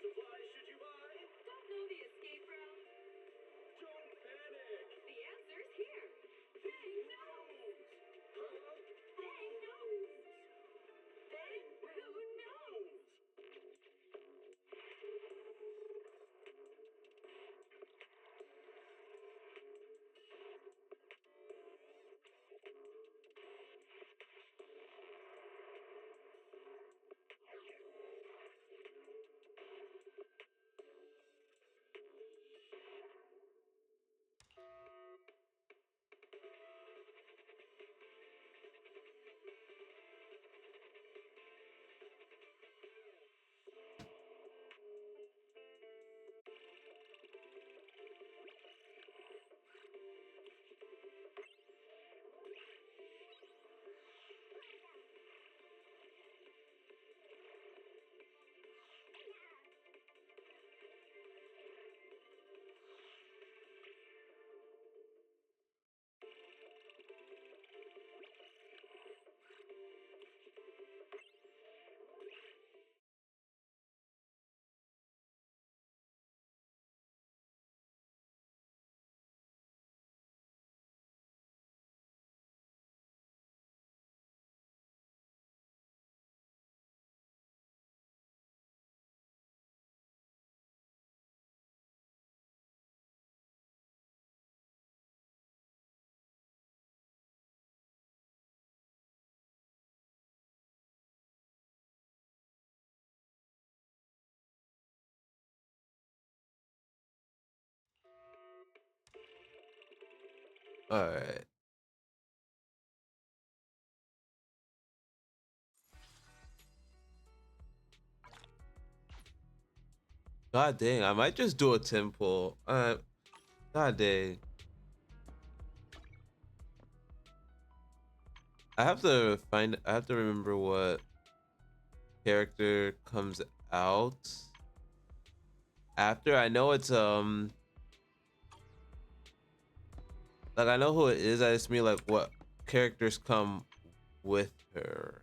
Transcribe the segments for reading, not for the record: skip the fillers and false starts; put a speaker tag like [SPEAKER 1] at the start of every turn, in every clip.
[SPEAKER 1] supplies should you buy?
[SPEAKER 2] Don't know the escape route?
[SPEAKER 1] Don't panic.
[SPEAKER 2] The answer's here. Bang knows.
[SPEAKER 1] Huh?
[SPEAKER 2] Bang knows. Bang who knows?
[SPEAKER 3] All right. God dang, I might just do a temple. God dang. I have to remember what character comes out after. I know it's like I know who it is. I just mean like what characters come with her.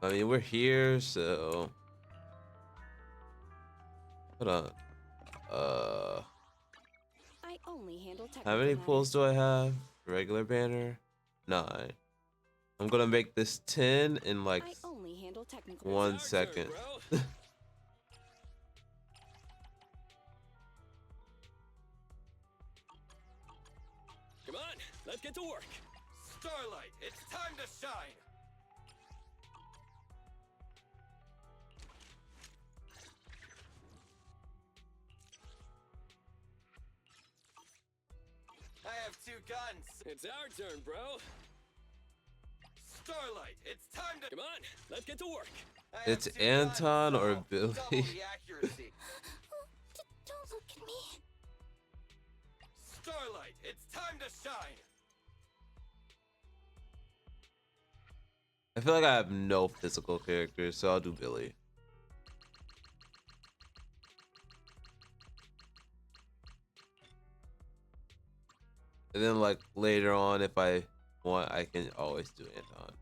[SPEAKER 3] I mean, we're here, so hold on.
[SPEAKER 4] I only handle
[SPEAKER 3] How
[SPEAKER 4] technical
[SPEAKER 3] many pulls
[SPEAKER 4] matters.
[SPEAKER 3] do I have? Regular banner, 9. I'm gonna make this 10 in like
[SPEAKER 4] I only handle technical.
[SPEAKER 3] 1 second.
[SPEAKER 1] Bro. Come on, let's get to work. Starlight, it's time to shine. I have 2 guns. It's our turn, bro. Starlight, it's time to. Come on, let's get to work.
[SPEAKER 3] It's Anton or
[SPEAKER 1] Double
[SPEAKER 3] Billy.
[SPEAKER 1] the accuracy.
[SPEAKER 4] Don't look at me.
[SPEAKER 1] Starlight, it's time to shine.
[SPEAKER 3] I feel like I have no physical characters, so I'll do Billy. And then like later on, if I want, I can always do Anton.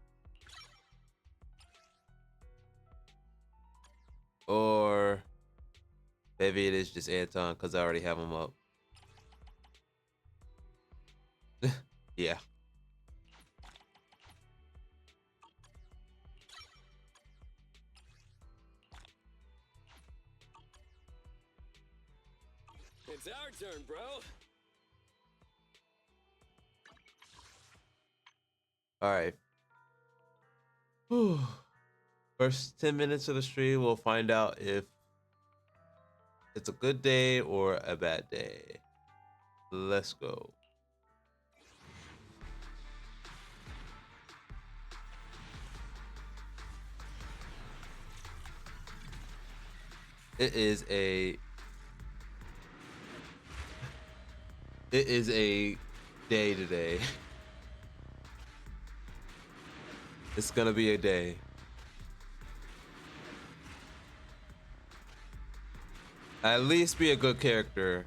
[SPEAKER 3] Or maybe it is just Anton because I already have him up. Yeah.
[SPEAKER 1] It's our turn, bro.
[SPEAKER 3] All right. First 10 minutes of the stream, we'll find out if it's a good day or a bad day. Let's go. It is a day today. It's gonna be a day. At least be a good character.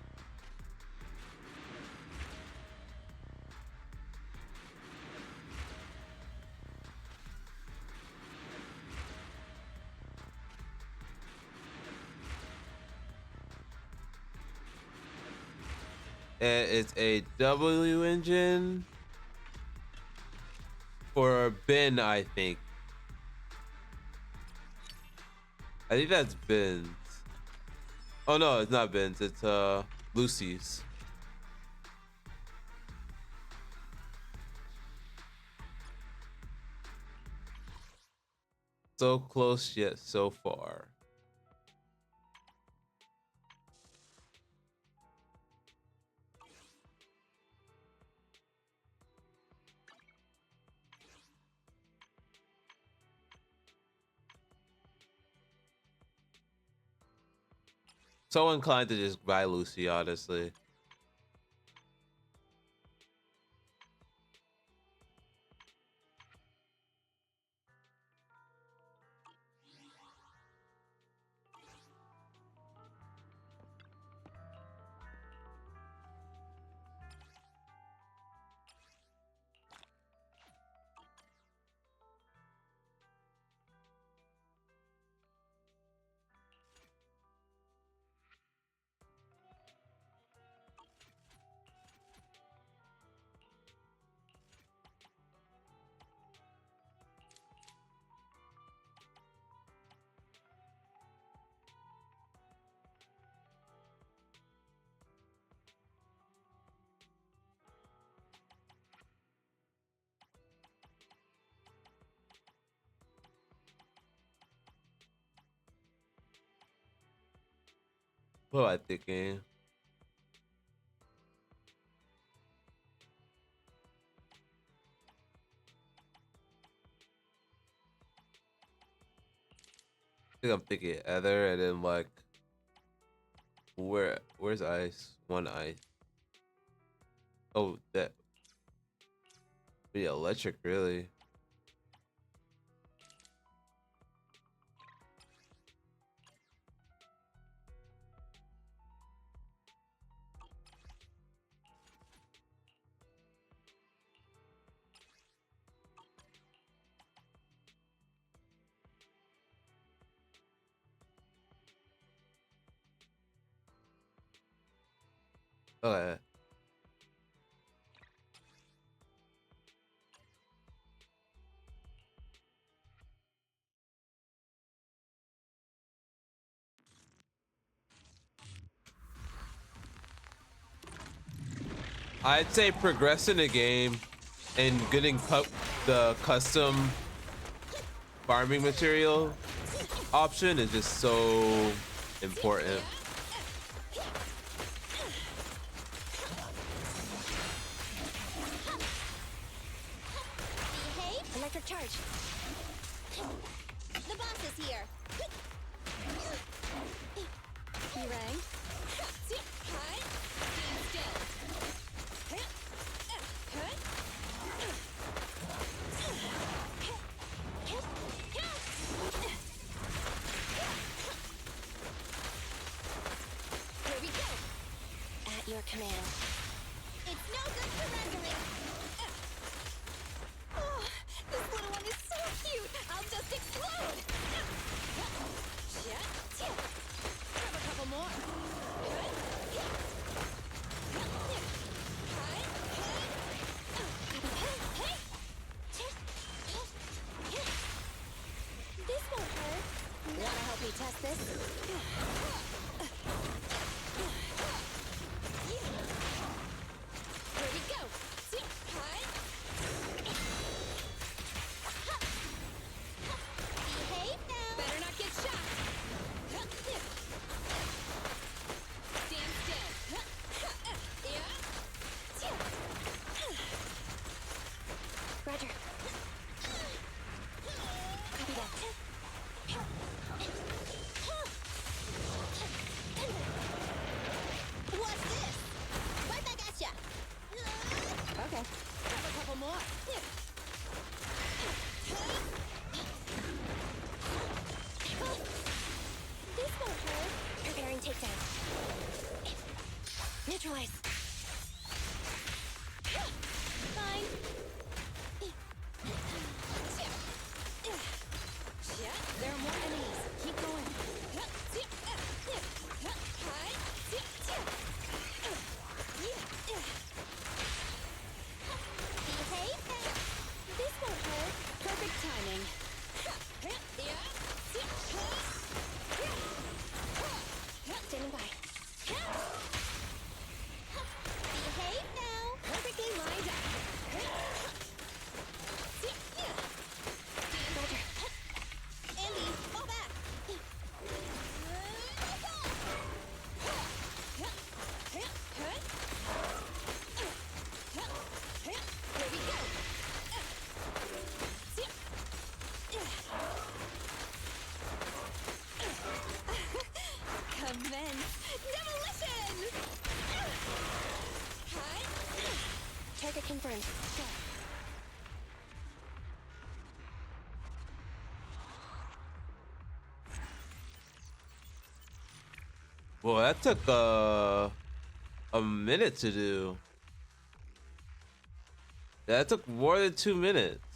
[SPEAKER 3] And it's a W engine for Ben, I think. I think that's Ben's. Oh no, it's not Ben's. It's Lucy's. So close yet so far. So inclined to just buy Lucy, honestly. What am I thinking? I think I'm thinking Ether and then like where's ice? One ice. Oh, that be electric really. Okay. I'd say progressing the game and getting the custom farming material option is just so important.
[SPEAKER 4] Behave. Electric charge. The boss is here. He rang. Here we go. At your command. It's no good surrendering. Oh, this little one is so cute. I'll just explode. Grab a couple more. This won't hurt. Wanna help me test this? Here we go. Behave now. Better not get shot. Stand still. Roger. Copy that. Stay. Neutralize. Fine. There are more enemies. Keep going. Behave now. This won't hurt. Perfect timing. Standing by. Behave now. Perfectly lined up. Soldier. Andy, fall back. Here we go. Commence demolition! Target confirmed. Go.
[SPEAKER 3] Well, that took a minute to do. That took more than 2 minutes.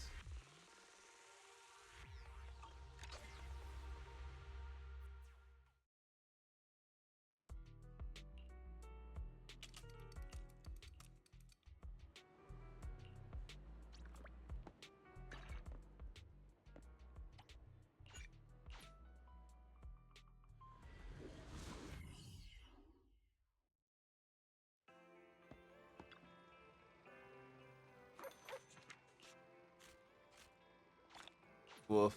[SPEAKER 3] Woof.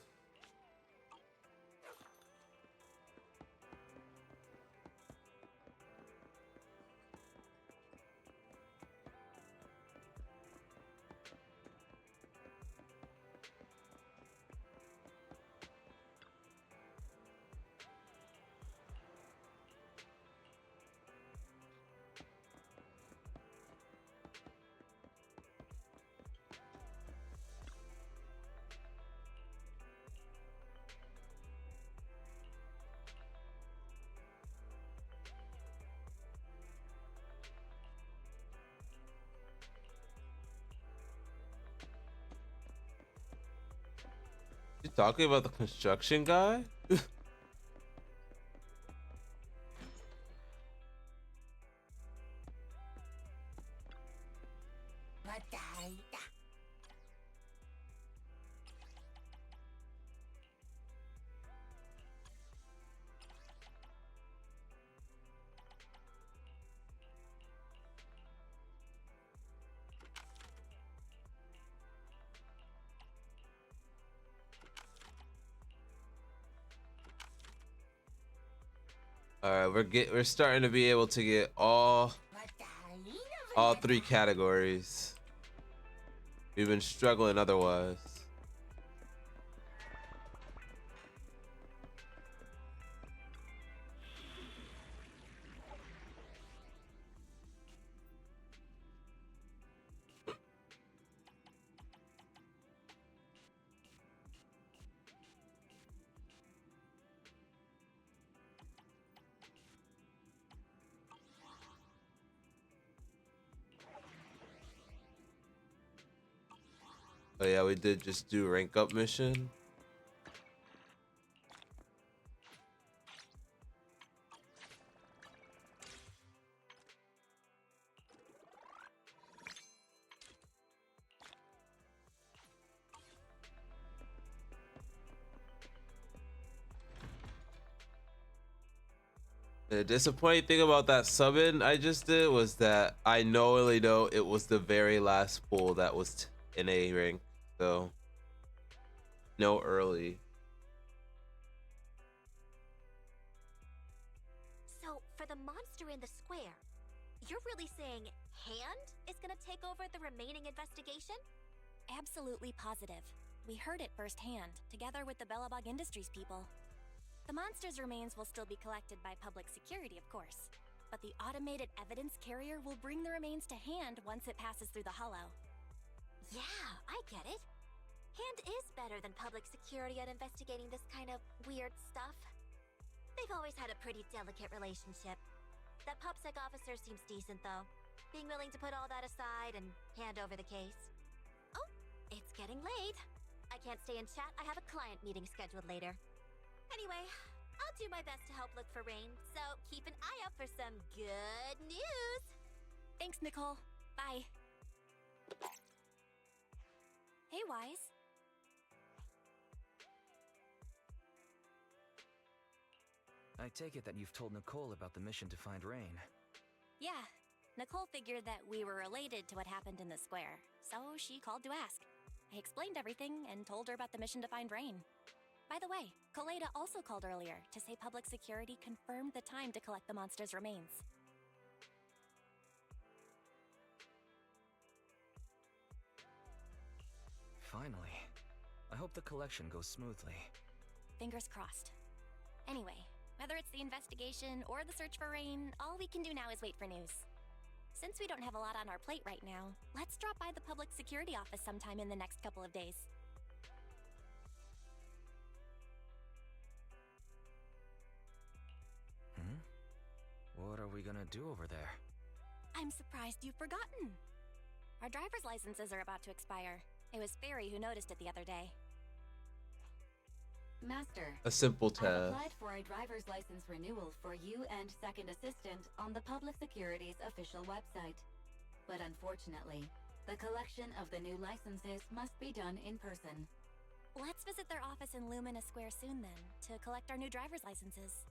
[SPEAKER 3] You talking about the construction guy? All right, we're starting to be able to get all 3 categories. We've been struggling otherwise. Oh yeah, we did just do rank up mission. The disappointing thing about that sub-in I just did was that I only know it was the very last pool that was in A rank, so no early.
[SPEAKER 4] So, for the monster in the square, you're really saying Hand is gonna take over the remaining investigation? Absolutely positive. We heard it firsthand, together with the Bellabog Industries people. The monster's remains will still be collected by public security, of course, but the automated evidence carrier will bring the remains to Hand once it passes through the hollow. Yeah, I get it. Hand is better than public security at investigating this kind of weird stuff. They We've always had a pretty delicate relationship. That PopSec officer seems decent, though. Being willing to put all that aside and hand over the case. Oh, it's getting late. I can't stay and chat. I have a client meeting scheduled later. Anyway, I'll do my best to help look for Rain, so keep an eye out for some good news. Thanks, Nicole. Bye. Hey, Wise.
[SPEAKER 5] I take it that you've told Nicole about the mission to find Rain.
[SPEAKER 4] Yeah, Nicole figured that we were related to what happened in the square, so she called to ask. I explained everything and told her about the mission to find Rain. By the way, Koleda also called earlier to say public security confirmed the time to collect the monster's remains.
[SPEAKER 5] Finally. I hope the collection goes smoothly.
[SPEAKER 4] Fingers crossed. Anyway, whether it's the investigation or the search for Rain, all we can do now is wait for news. Since we don't have a lot on our plate right now, let's drop by the public security office sometime in the next couple of days.
[SPEAKER 5] What are we gonna do over there?
[SPEAKER 4] I'm surprised you've forgotten. Our driver's licenses are about to expire. It was Fairy who noticed it the other day.
[SPEAKER 6] Master,
[SPEAKER 3] A simple
[SPEAKER 6] I've
[SPEAKER 3] task.
[SPEAKER 6] applied for a driver's license renewal for you and second assistant on the Public Security's official website. But unfortunately, the collection of the new licenses must be done in person.
[SPEAKER 4] Let's visit their office in Lumina Square soon then, to collect our new driver's licenses.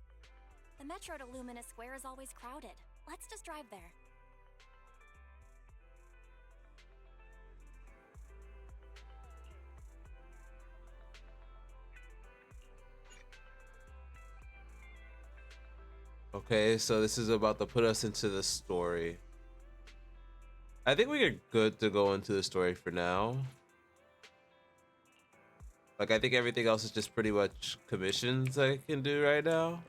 [SPEAKER 4] The metro to Lumina Square is always crowded. Let's just drive there.
[SPEAKER 3] Okay, so this is about to put us into the story. I think we're good to go into the story for now. Like, I think everything else is just pretty much commissions I can do right now.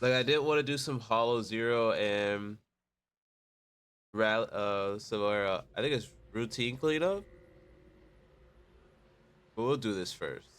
[SPEAKER 3] Like, I did want to do some Hollow Zero and I think it's routine cleanup. But we'll do this first.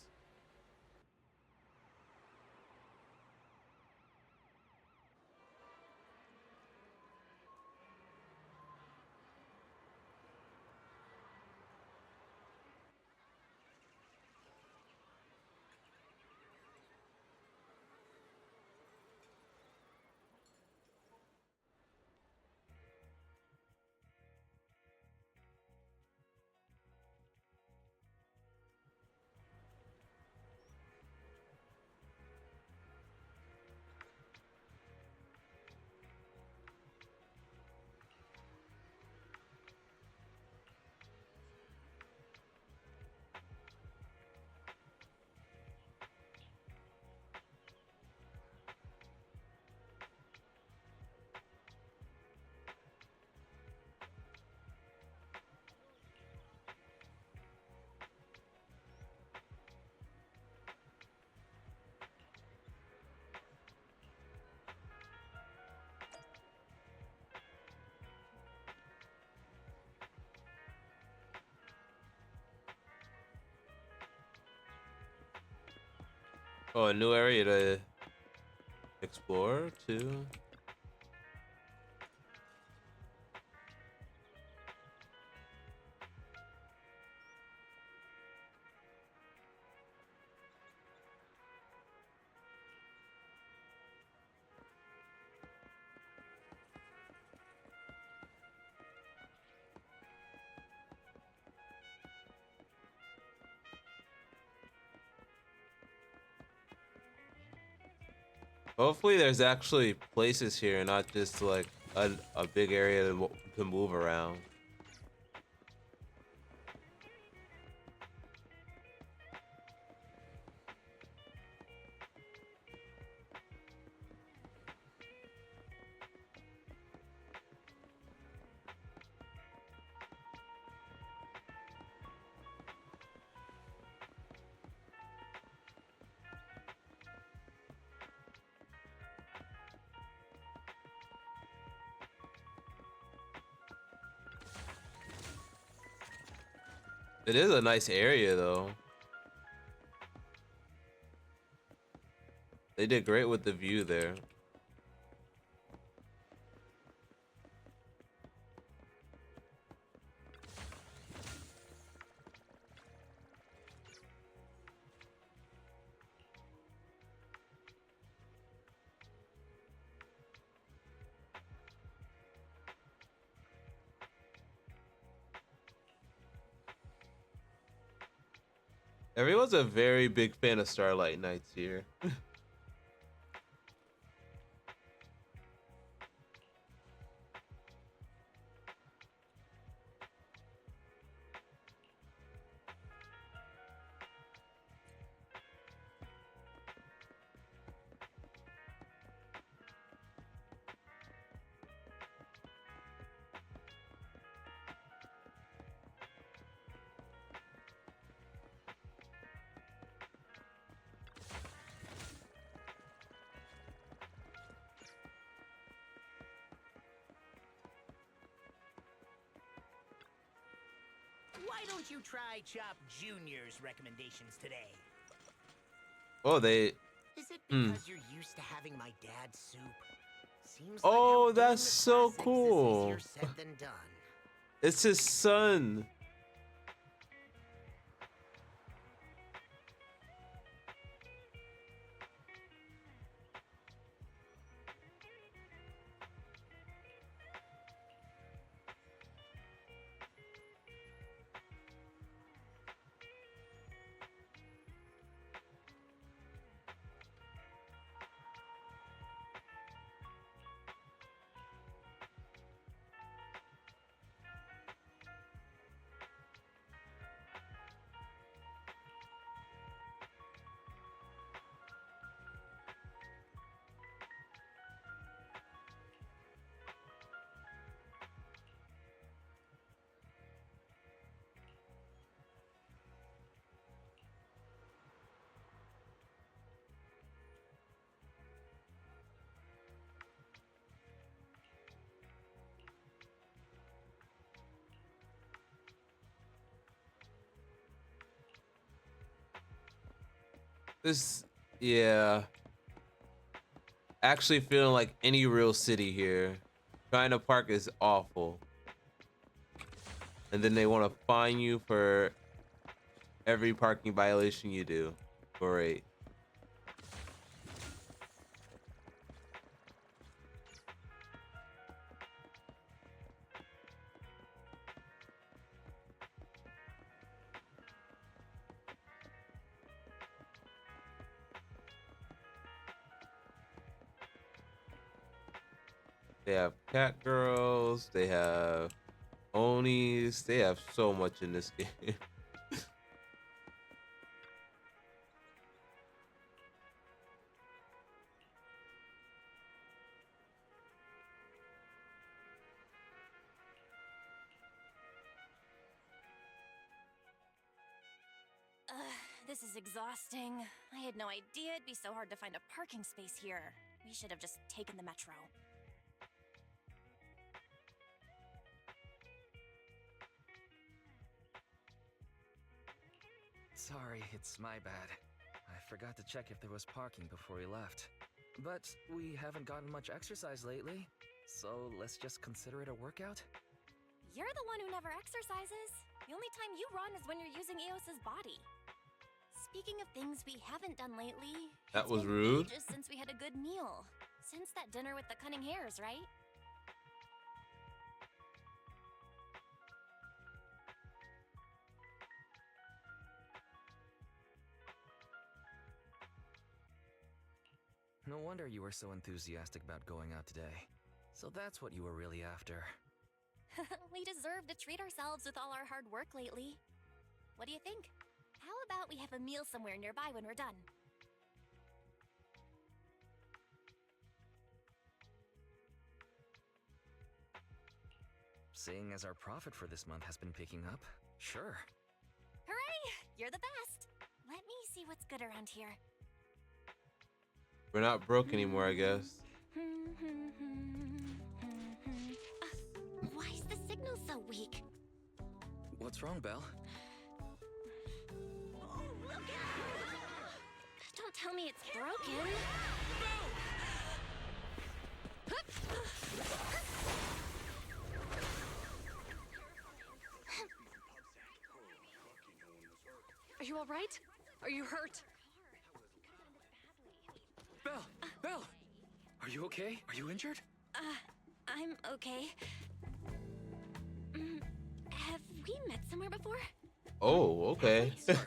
[SPEAKER 3] Oh, a new area to explore too. Hopefully there's actually places here, not just like a big area to move around. It is a nice area though. They did great with the view there. Everyone's a very big fan of Starlight Nights here.
[SPEAKER 7] Why don't you try Chop Jr.'s recommendations today?
[SPEAKER 3] Oh, they.
[SPEAKER 7] Is it because you're used to having my dad's soup? Seems
[SPEAKER 3] Oh,
[SPEAKER 7] like how doing
[SPEAKER 3] that's
[SPEAKER 7] the
[SPEAKER 3] so
[SPEAKER 7] classics
[SPEAKER 3] cool.
[SPEAKER 7] is easier said than done.
[SPEAKER 3] It's his son. This, yeah. Actually feeling like any real city here. Trying to park is awful. And then they want to fine you for every parking violation you do. Great. They have cat girls, they have Onis, they have so much in this game.
[SPEAKER 4] This is exhausting. I had no idea it'd be so hard to find a parking space here. We should have just taken the metro.
[SPEAKER 5] Sorry, it's my bad. I forgot to check if there was parking before we left. But we haven't gotten much exercise lately, so let's just consider it a workout?
[SPEAKER 4] You're the one who never exercises. The only time you run is when you're using Eos's body. Speaking of things we haven't done lately,
[SPEAKER 3] That
[SPEAKER 4] it's
[SPEAKER 3] was
[SPEAKER 4] been
[SPEAKER 3] rude.
[SPEAKER 4] ages since we had a good meal. Since that dinner with the cunning hares, right?
[SPEAKER 5] No wonder you were so enthusiastic about going out today. So that's what you were really after.
[SPEAKER 4] We deserve to treat ourselves with all our hard work lately. What do you think? How about we have a meal somewhere nearby when we're done?
[SPEAKER 5] Seeing as our profit for this month has been picking up, sure.
[SPEAKER 4] Hooray! You're the best! Let me see what's good around here.
[SPEAKER 3] We're not broke anymore, I guess.
[SPEAKER 4] Why is the signal so weak?
[SPEAKER 5] What's wrong, Belle?
[SPEAKER 4] tell me it's broken.
[SPEAKER 8] Are you all right? Are you hurt?
[SPEAKER 5] Belle! Belle! Are you okay? Are you injured?
[SPEAKER 4] I'm okay. Have we met somewhere before?
[SPEAKER 3] Oh, okay.
[SPEAKER 5] Sorry.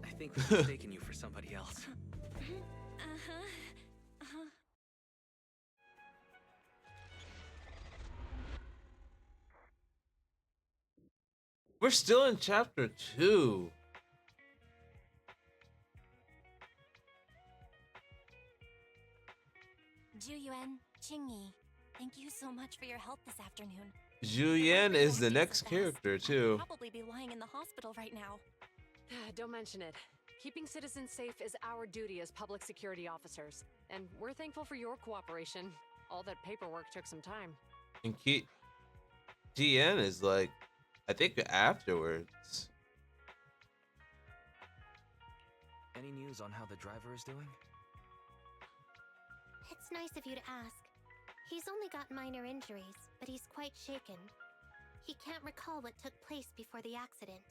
[SPEAKER 5] I think we've mistaken you for somebody else.
[SPEAKER 3] We're still in chapter 2.
[SPEAKER 4] Juyuan, Qingyi, thank you so much for your help this afternoon.
[SPEAKER 3] Julian is the next character too.
[SPEAKER 4] I'd probably be lying in the hospital right now.
[SPEAKER 8] Don't mention it. Keeping citizens safe is our duty as public security officers, and we're thankful for your cooperation. All that paperwork took some time.
[SPEAKER 3] And GN is like, I think afterwards.
[SPEAKER 5] Any news on how the driver is doing?
[SPEAKER 9] It's nice of you to ask. He's only got minor injuries, but he's quite shaken. He can't recall what took place before the accident.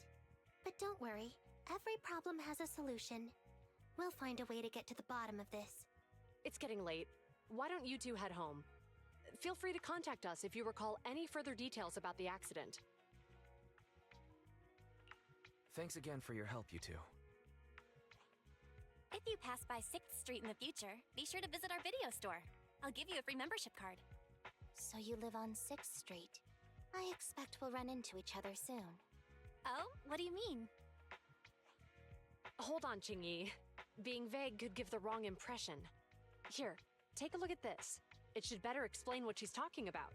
[SPEAKER 9] But don't worry, every problem has a solution. We'll find a way to get to the bottom of this.
[SPEAKER 8] It's getting late. Why don't you two head home? Feel free to contact us if you recall any further details about the accident.
[SPEAKER 5] Thanks again for your help, you two.
[SPEAKER 4] If you pass by 6th Street in the future, be sure to visit our video store. I'll give you a free membership card.
[SPEAKER 9] So you live on 6th Street. I expect we'll run into each other soon.
[SPEAKER 4] Oh, what do you mean?
[SPEAKER 8] Hold on, Qingyi. Being vague could give the wrong impression. Here, take a look at this. It should better explain what she's talking about.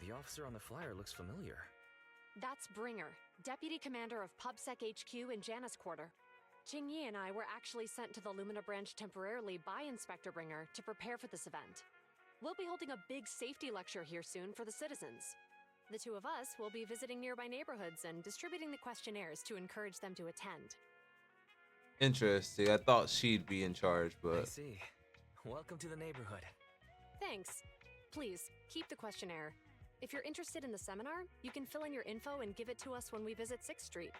[SPEAKER 5] The officer on the flyer looks familiar.
[SPEAKER 8] That's Bringer, Deputy Commander of PubSec HQ in Janus Quarter. Qingyi and I were actually sent to the Lumina branch temporarily by Inspector Bringer to prepare for this event. We'll be holding a big safety lecture here soon for the citizens. The two of us will be visiting nearby neighborhoods and distributing the questionnaires to encourage them to attend.
[SPEAKER 3] Interesting. I thought she'd be in charge,
[SPEAKER 5] I
[SPEAKER 3] but
[SPEAKER 5] see. Welcome to the neighborhood.
[SPEAKER 8] Thanks. Please, keep the questionnaire. If you're interested in the seminar, you can fill in your info and give it to us when we visit 6th Street.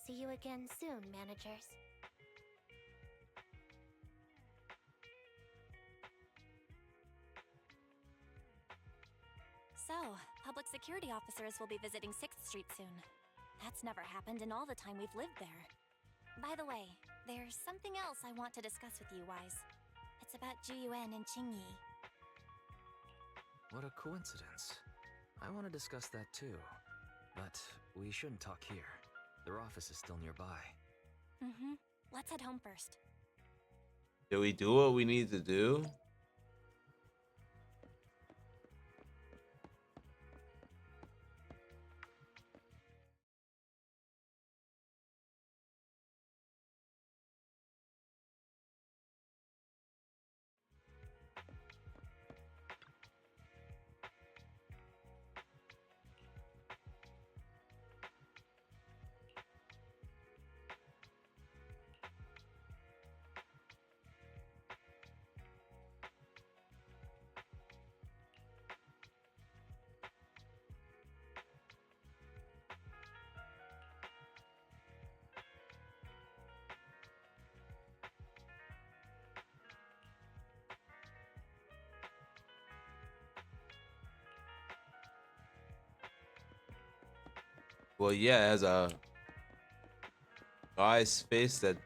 [SPEAKER 9] See you again soon, managers.
[SPEAKER 4] So, public security officers will be visiting 6th Street soon. That's never happened in all the time we've lived there. By the way, there's something else I want to discuss with you, Wise. It's about Juyuan and Qingyi.
[SPEAKER 5] What a coincidence. I want to discuss that too. But we shouldn't talk here. Their office is still nearby.
[SPEAKER 4] Let's head home first.
[SPEAKER 3] did we do what we need to do? Well, yeah, it has a guy's face that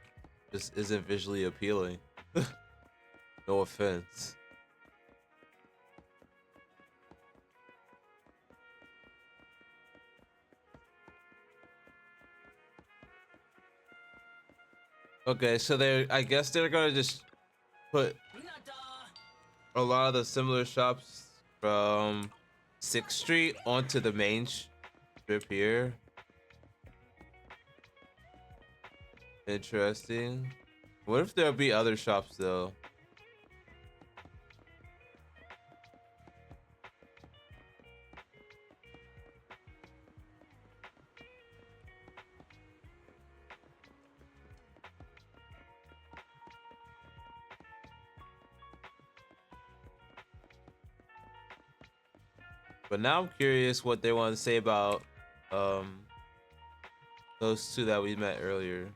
[SPEAKER 3] just isn't visually appealing. No offense. Okay, so I guess they're gonna just put a lot of the similar shops from 6th Street onto the main strip here. Interesting. What if there'll be other shops though? But now I'm curious what they want to say about um those two that we met earlier.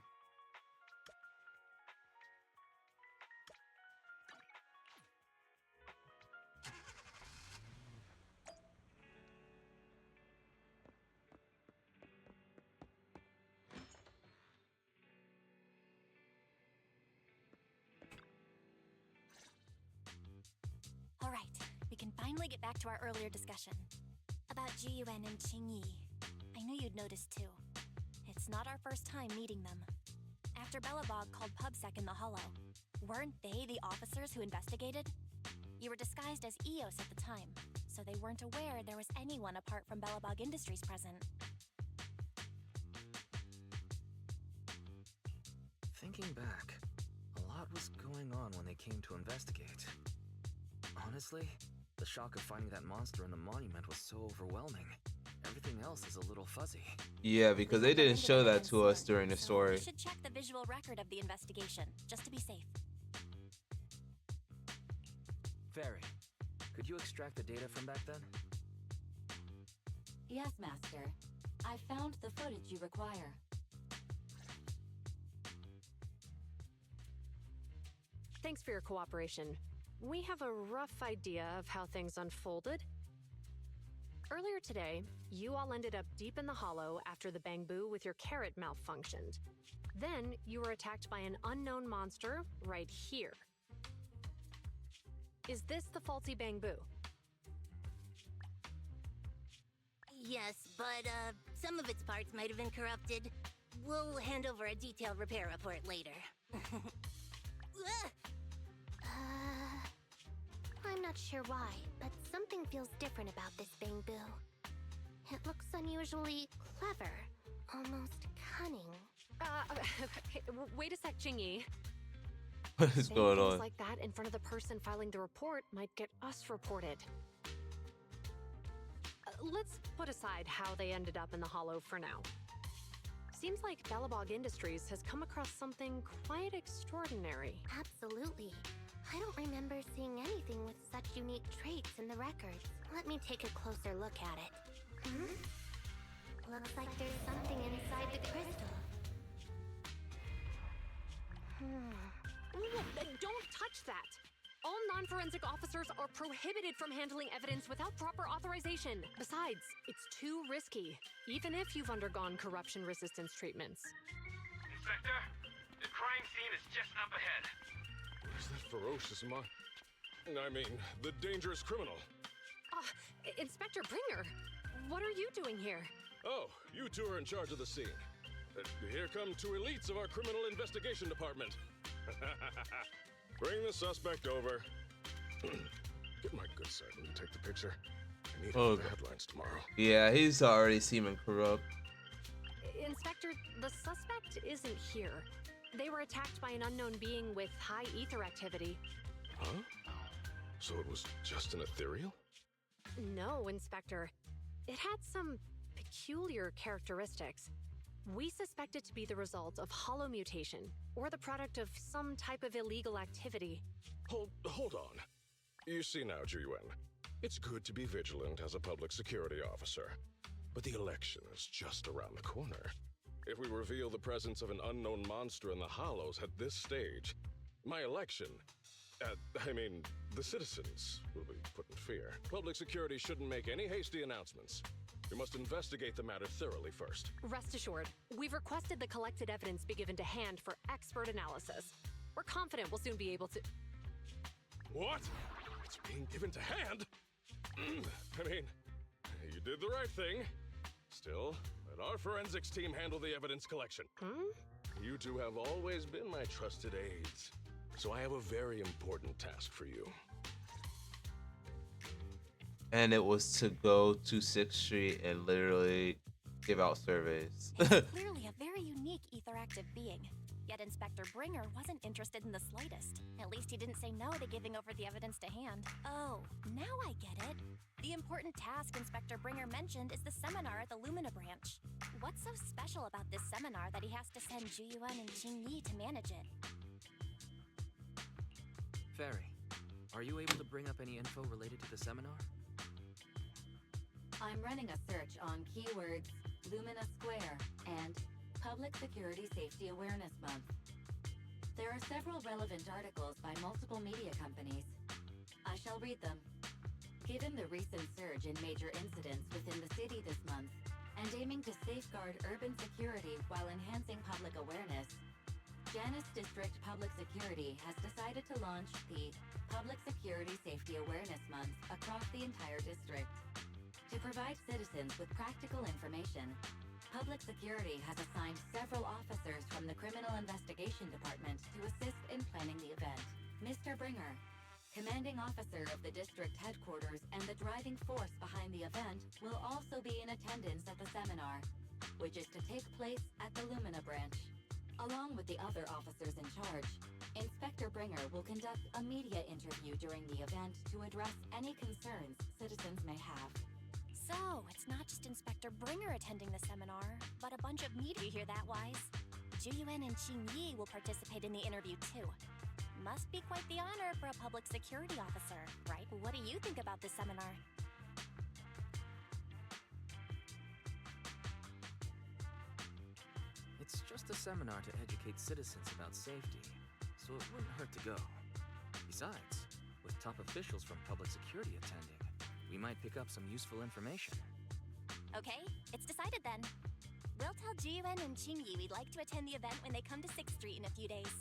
[SPEAKER 4] All right, we can finally get back to our earlier discussion about Jiyuan and Qingyi. I knew you'd noticed too. It's not our first time meeting them. After Belobog called PubSec in the Hollow, weren't they the officers who investigated? You were disguised as Eos at the time, so they weren't aware there was anyone apart from Belobog Industries present.
[SPEAKER 5] Thinking back, a lot was going on when they came to investigate. Honestly, the shock of finding that monster in the monument was so overwhelming. Everything else is a little fuzzy.
[SPEAKER 3] Yeah, because they didn't show that to us during the story.
[SPEAKER 4] We should check the visual record of the investigation, just to be safe.
[SPEAKER 5] Fairy, could you extract the data from back then?
[SPEAKER 6] Yes, Master. I found the footage you require.
[SPEAKER 8] Thanks for your cooperation. We have a rough idea of how things unfolded. Earlier today, you all ended up deep in the hollow after the bamboo with your carrot malfunctioned. Then, you were attacked by an unknown monster right here. Is this the faulty bamboo?
[SPEAKER 10] Yes, but some of its parts might have been corrupted. We'll hand over a detailed repair report later.
[SPEAKER 9] I'm not sure why, but something feels different about this bamboo. It looks unusually clever, almost cunning.
[SPEAKER 8] Wait a sec, Qingyi.
[SPEAKER 3] What is going
[SPEAKER 8] Things
[SPEAKER 3] on?
[SPEAKER 8] like that in front of the person filing the report might get us reported. Let's put aside how they ended up in the hollow for now. Seems like Belobog Industries has come across something quite extraordinary.
[SPEAKER 9] Absolutely. I don't remember seeing anything with such unique traits in the records. Let me take a closer look at it. Looks like there's something inside the crystal.
[SPEAKER 8] Don't touch that! All non-forensic officers are prohibited from handling evidence without proper authorization. Besides, it's too risky, even if you've undergone corruption resistance treatments.
[SPEAKER 11] Inspector, the crime scene is just up ahead.
[SPEAKER 1] Where's that ferocious the dangerous criminal?
[SPEAKER 8] Inspector Bringer, what are you doing here?
[SPEAKER 1] Oh, you two are in charge of the scene. Here come two elites of our criminal investigation department. Bring the suspect over. Get my good side when you take the picture. I need it for the headlines tomorrow.
[SPEAKER 3] Yeah, he's already seeming corrupt.
[SPEAKER 8] Inspector, the suspect isn't here. They were attacked by an unknown being with high ether activity.
[SPEAKER 1] Huh? So it was just an ethereal?
[SPEAKER 8] No, Inspector. It had some peculiar characteristics. We suspect it to be the result of hollow mutation, or the product of some type of illegal activity.
[SPEAKER 1] Hold on. You see now, Jiyuan, it's good to be vigilant as a public security officer, but the election is just around the corner. If we reveal the presence of an unknown monster in the Hollows at this stage, my election, the citizens will be put in fear. Public security shouldn't make any hasty announcements. We must investigate the matter thoroughly first.
[SPEAKER 8] Rest assured, we've requested the collected evidence be given to hand for expert analysis. We're confident we'll soon be able to...
[SPEAKER 1] What? It's being given to hand? You did the right thing. Still, let our forensics team handle the evidence collection. You two have always been my trusted aides, so I have a very important task for you.
[SPEAKER 3] And it was to go to 6th Street and literally give out surveys.
[SPEAKER 4] It's clearly a very unique etheractive being. Yet Inspector Bringer wasn't interested in the slightest. At least he didn't say no to giving over the evidence to Hand. Oh, now I get it. The important task Inspector Bringer mentioned is the seminar at the Lumina branch. What's so special about this seminar that he has to send Juyuan and Qingyi to manage it?
[SPEAKER 5] Fairy, are you able to bring up any info related to the seminar?
[SPEAKER 6] I'm running a search on keywords Lumina Square and Public Security Safety Awareness Month. There are several relevant articles by multiple media companies. I shall read them. Given the recent surge in major incidents within the city this month, and aiming to safeguard urban security while enhancing public awareness, Janus District Public Security has decided to launch the Public Security Safety Awareness Month across the entire district. To provide citizens with practical information, Public Security has assigned several officers from the Criminal Investigation Department to assist in planning the event. Mr. Bringer, commanding officer of the district headquarters and the driving force behind the event, will also be in attendance at the seminar, which is to take place at the Lumina branch. Along with the other officers in charge, Inspector Bringer will conduct a media interview during the event to address any concerns citizens may have.
[SPEAKER 4] So, it's not just Inspector Bringer attending the seminar, but a bunch of media. You hear that, Wise? Juyuan and Qingyi will participate in the interview too. Must be quite the honor for a public security officer, right? What do you think about this seminar?
[SPEAKER 5] It's just a seminar to educate citizens about safety, so it wouldn't hurt to go. Besides, with top officials from public security attending, we might pick up some useful information.
[SPEAKER 4] Okay, it's decided then. We'll tell Jiyuan and Qingyi we'd like to attend the event when they come to 6th Street in a few days.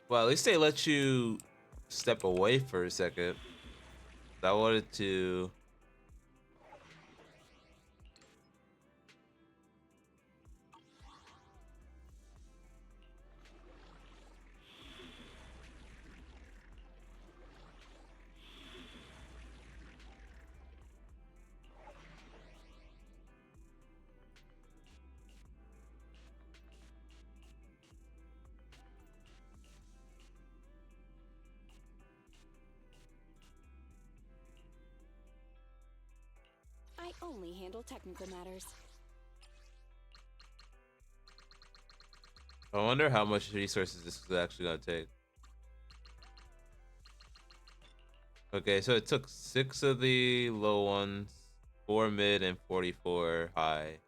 [SPEAKER 3] Well, at least they let you step away for a second. I wanted to.
[SPEAKER 12] I only handle technical matters.
[SPEAKER 3] I wonder how much resources this is actually gonna take. Okay, so it took 6 of the low ones, 4 mid, and 44 high.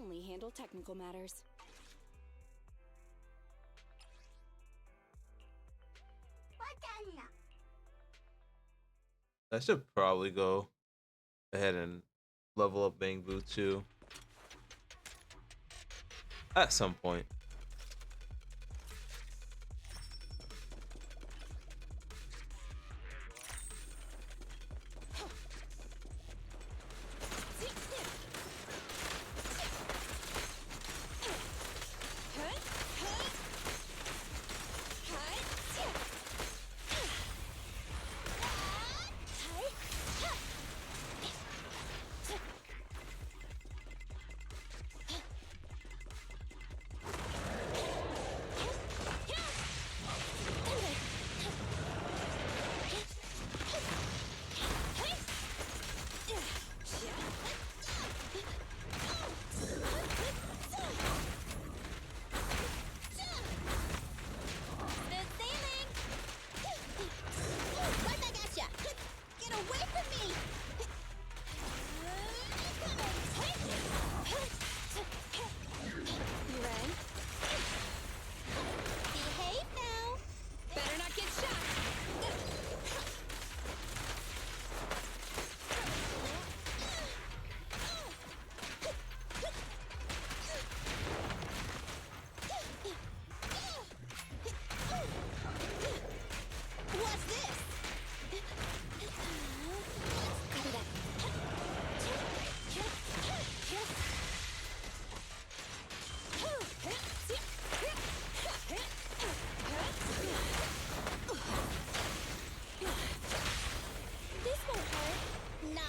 [SPEAKER 12] only handle technical matters.
[SPEAKER 3] I should probably go ahead and level up Bangbu too at some point.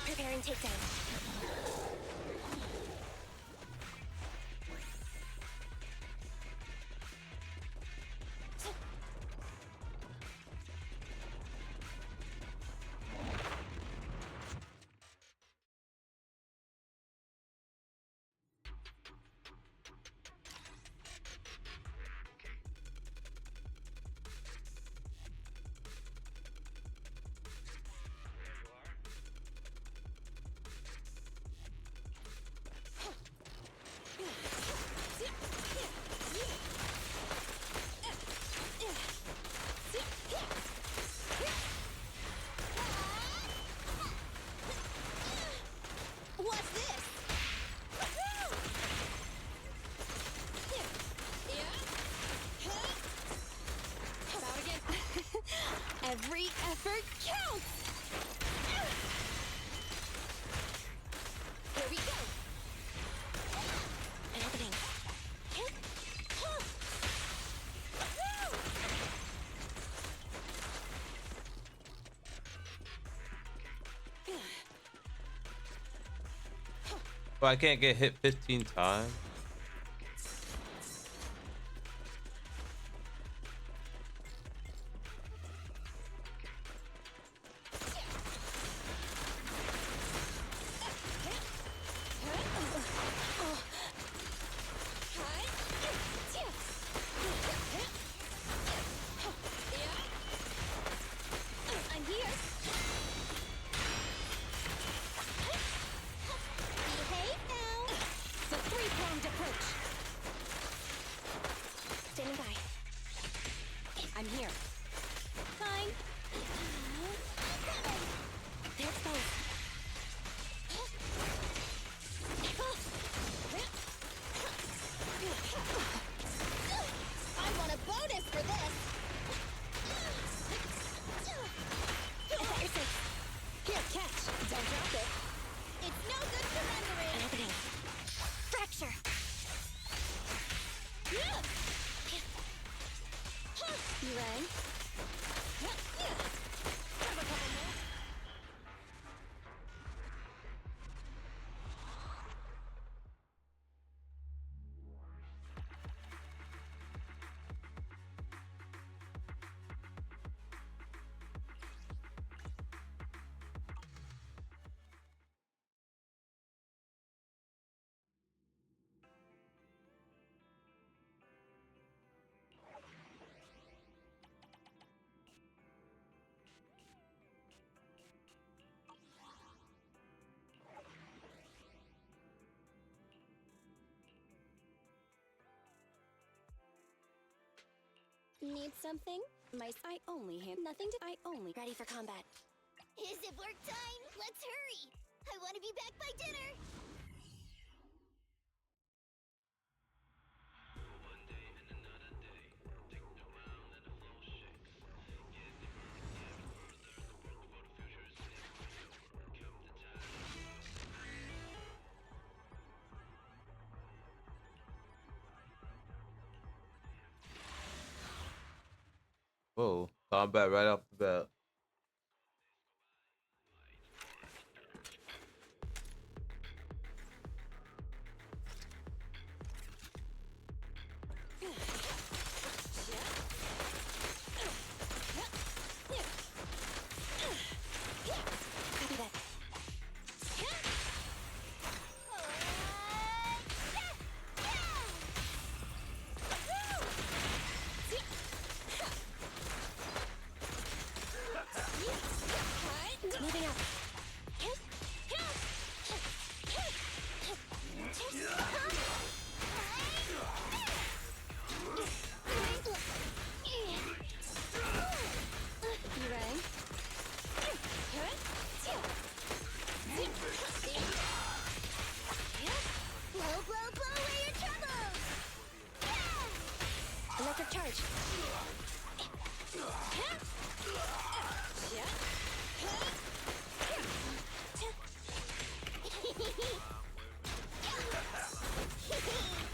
[SPEAKER 4] Preparing takedown.
[SPEAKER 12] Every effort counts! Here we go!
[SPEAKER 4] An opening.
[SPEAKER 3] Well, I can't get hit 15 times.
[SPEAKER 12] I'm here! Behave now! The 3-pound Need something? I only hand nothing to. I only ready for combat.
[SPEAKER 9] Is it work time? Let's hurry! I want to be back by dinner!
[SPEAKER 3] Whoa, combat right off the bat.
[SPEAKER 12] Copy that. Moving up. You ready?
[SPEAKER 9] Blow, blow, blow away your troubles!
[SPEAKER 12] Electric charge.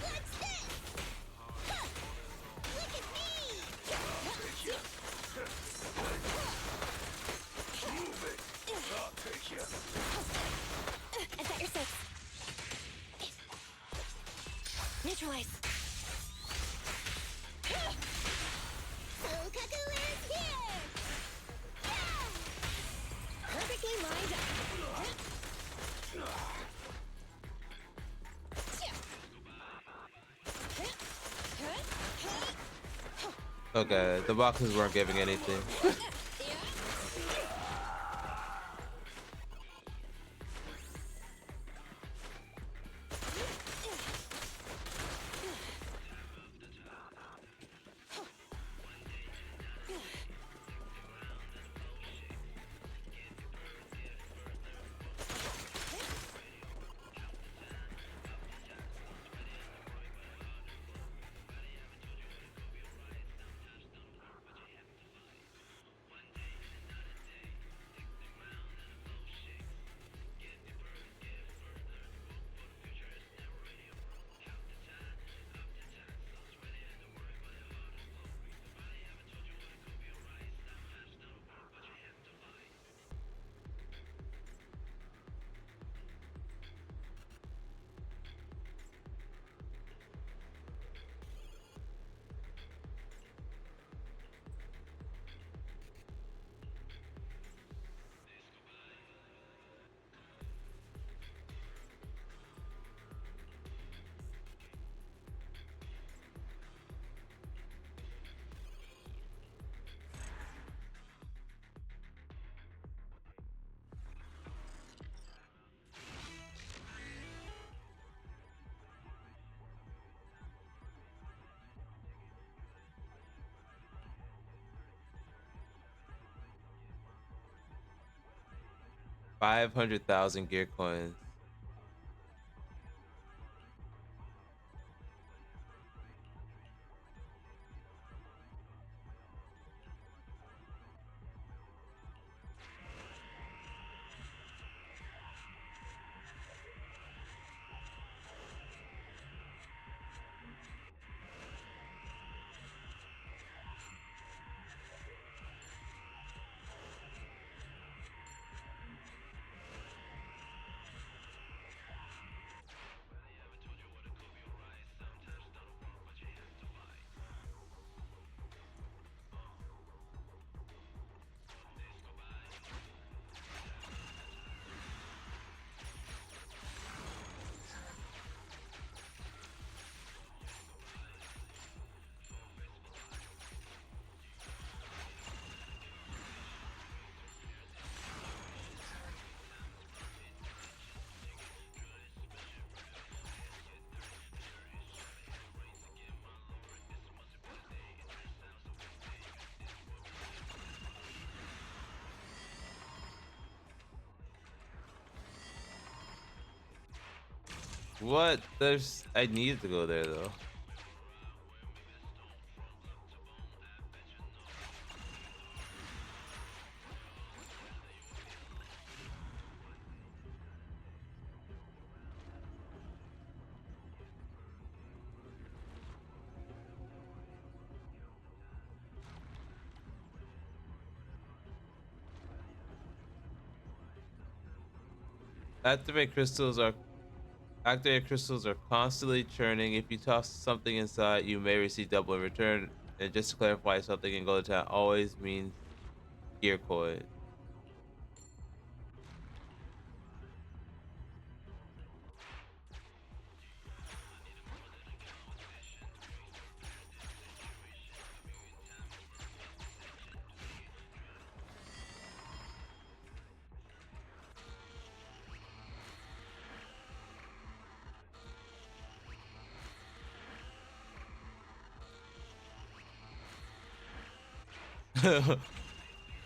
[SPEAKER 9] What's this? Huh. Look at me!
[SPEAKER 12] I've got your six. Neutralize.
[SPEAKER 9] Soul Cuckoo is here!
[SPEAKER 12] Perfectly lined up.
[SPEAKER 3] Okay, the boxes weren't giving anything. $500,000 gear coins. What? I need to go there though. Activate crystals are Activated crystals are constantly churning. If you toss something inside, you may receive double in return. And just to clarify, something in Golden Town always means gear coin.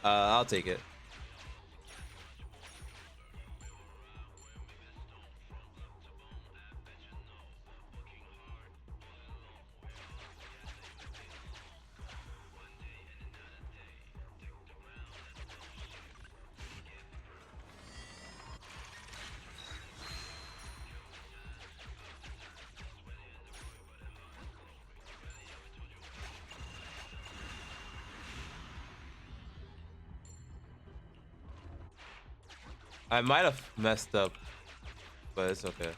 [SPEAKER 3] I'll take it. I might have messed up, but it's okay.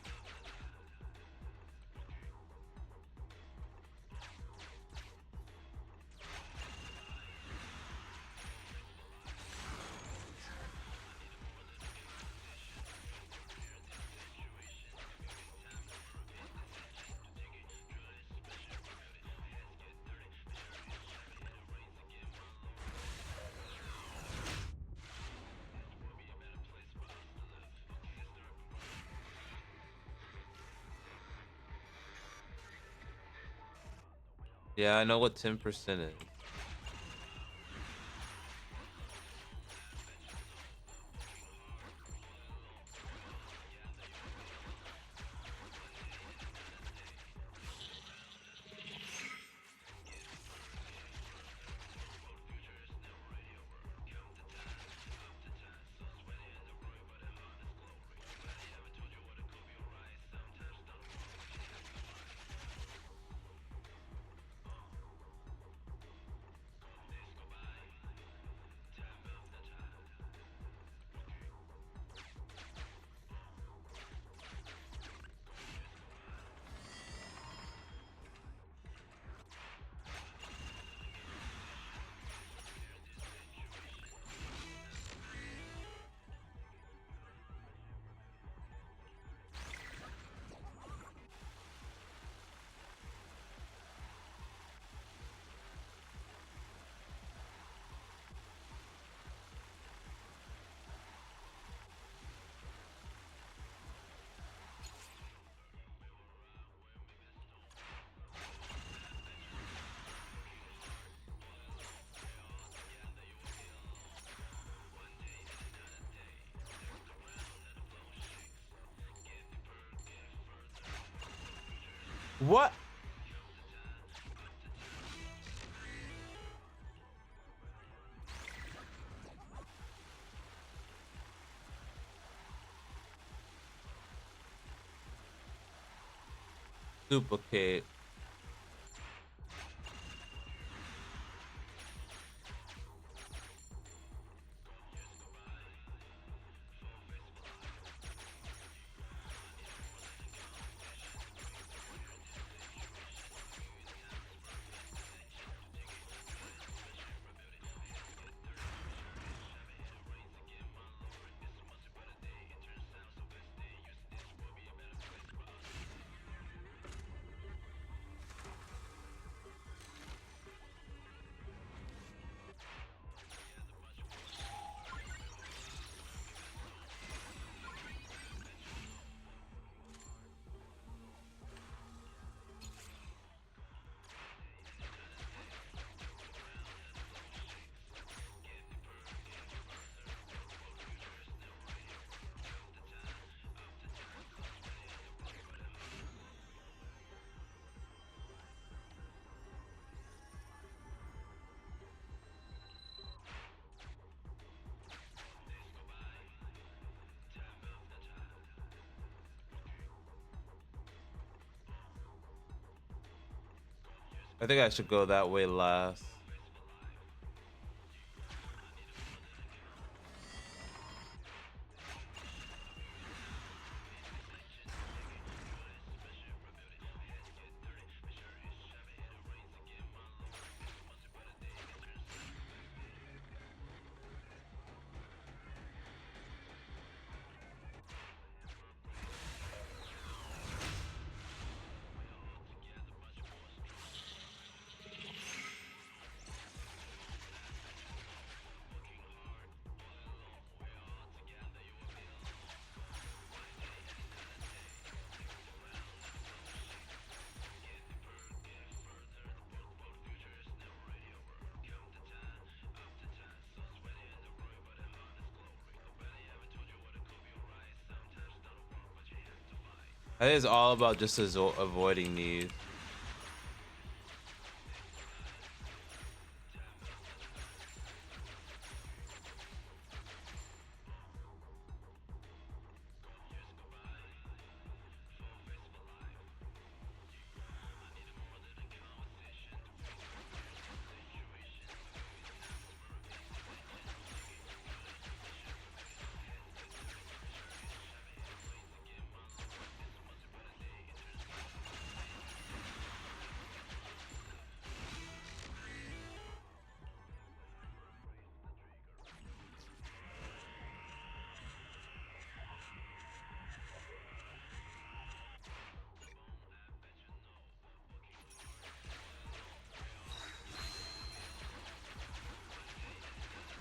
[SPEAKER 3] Yeah, I know what 10% is. What? Duplicate. I think I should go that way last. I think it's all about just avoiding these.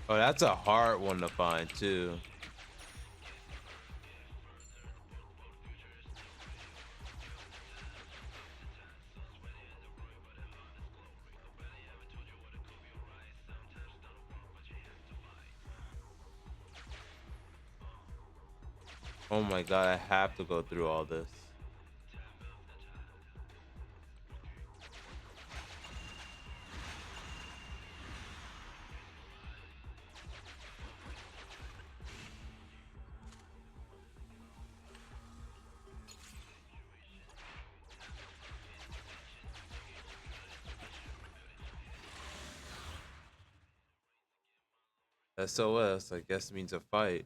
[SPEAKER 3] Oh, that's a hard one to find too. Oh my god, I have to go through all this. SOS, I guess, means a fight.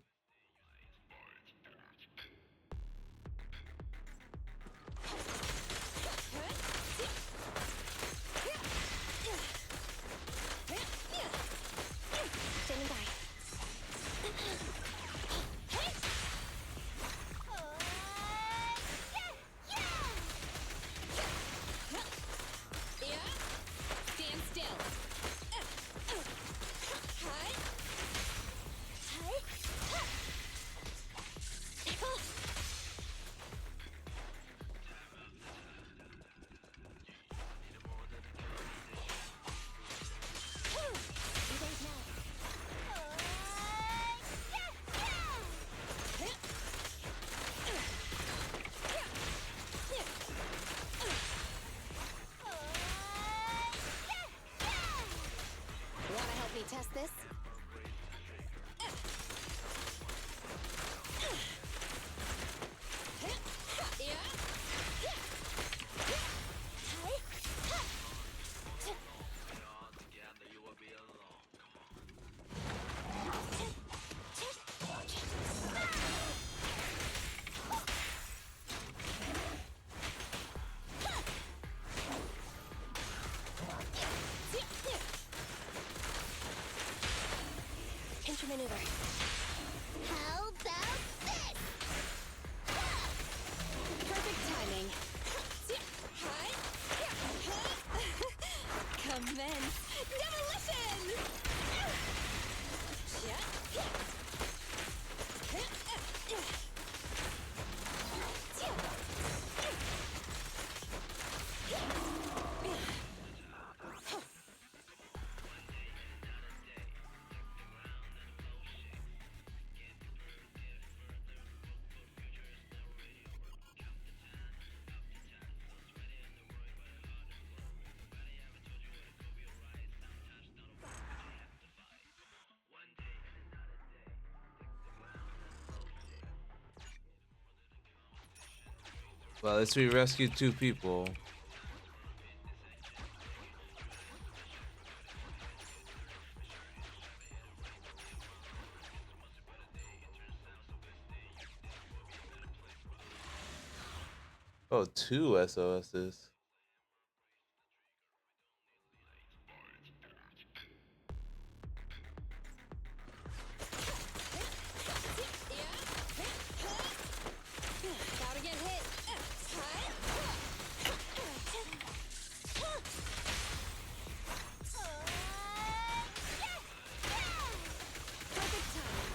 [SPEAKER 9] Standing by.
[SPEAKER 12] Stand still. Wanna help me test this?
[SPEAKER 9] Pinch your maneuver. How about this?
[SPEAKER 12] Perfect timing. Commence demolition!
[SPEAKER 3] Well, at least we rescued 2 people. Oh, two SOSs.
[SPEAKER 12] About to get hit. Perfect time.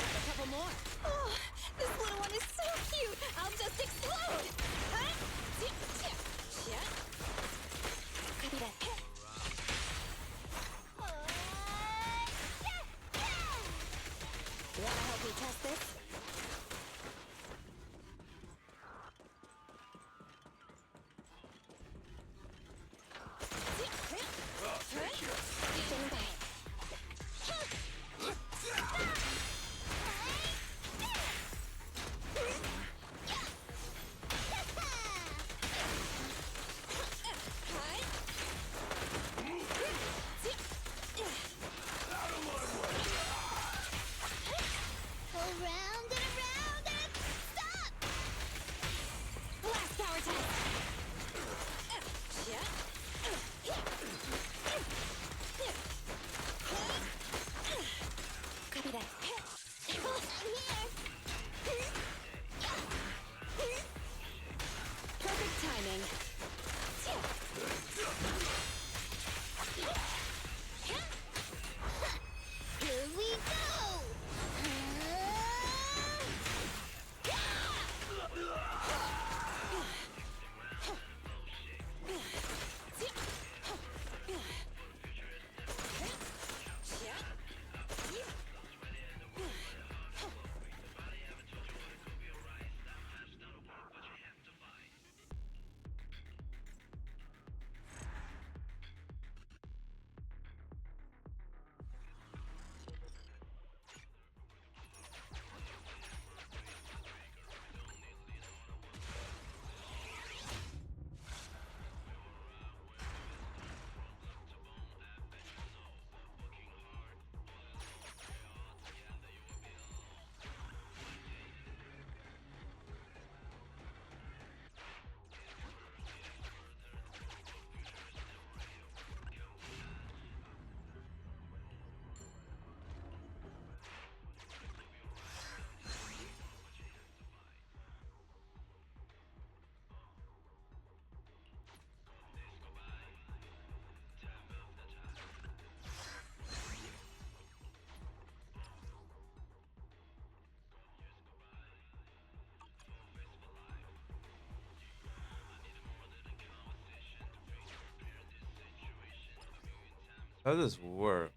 [SPEAKER 12] A couple more. Oh, this little one is so cute. I'll just explode. Copy that. Wanna help me test this? Stand by.
[SPEAKER 9] Around and around and stop!
[SPEAKER 12] Blast power test.
[SPEAKER 9] Copy that.
[SPEAKER 12] Perfect timing.
[SPEAKER 9] Here we go!
[SPEAKER 3] How does this work?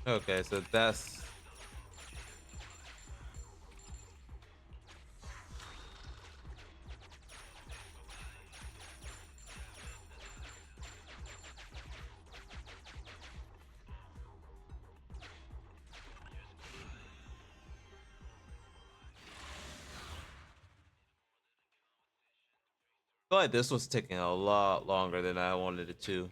[SPEAKER 3] Okay, so that's I feel like this was taking a lot longer than I wanted it to.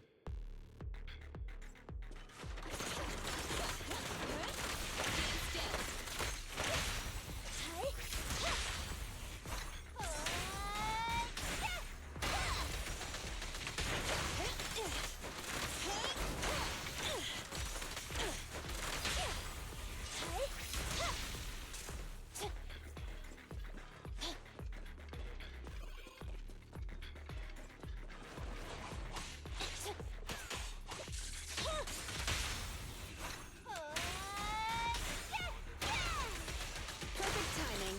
[SPEAKER 12] Perfect timing.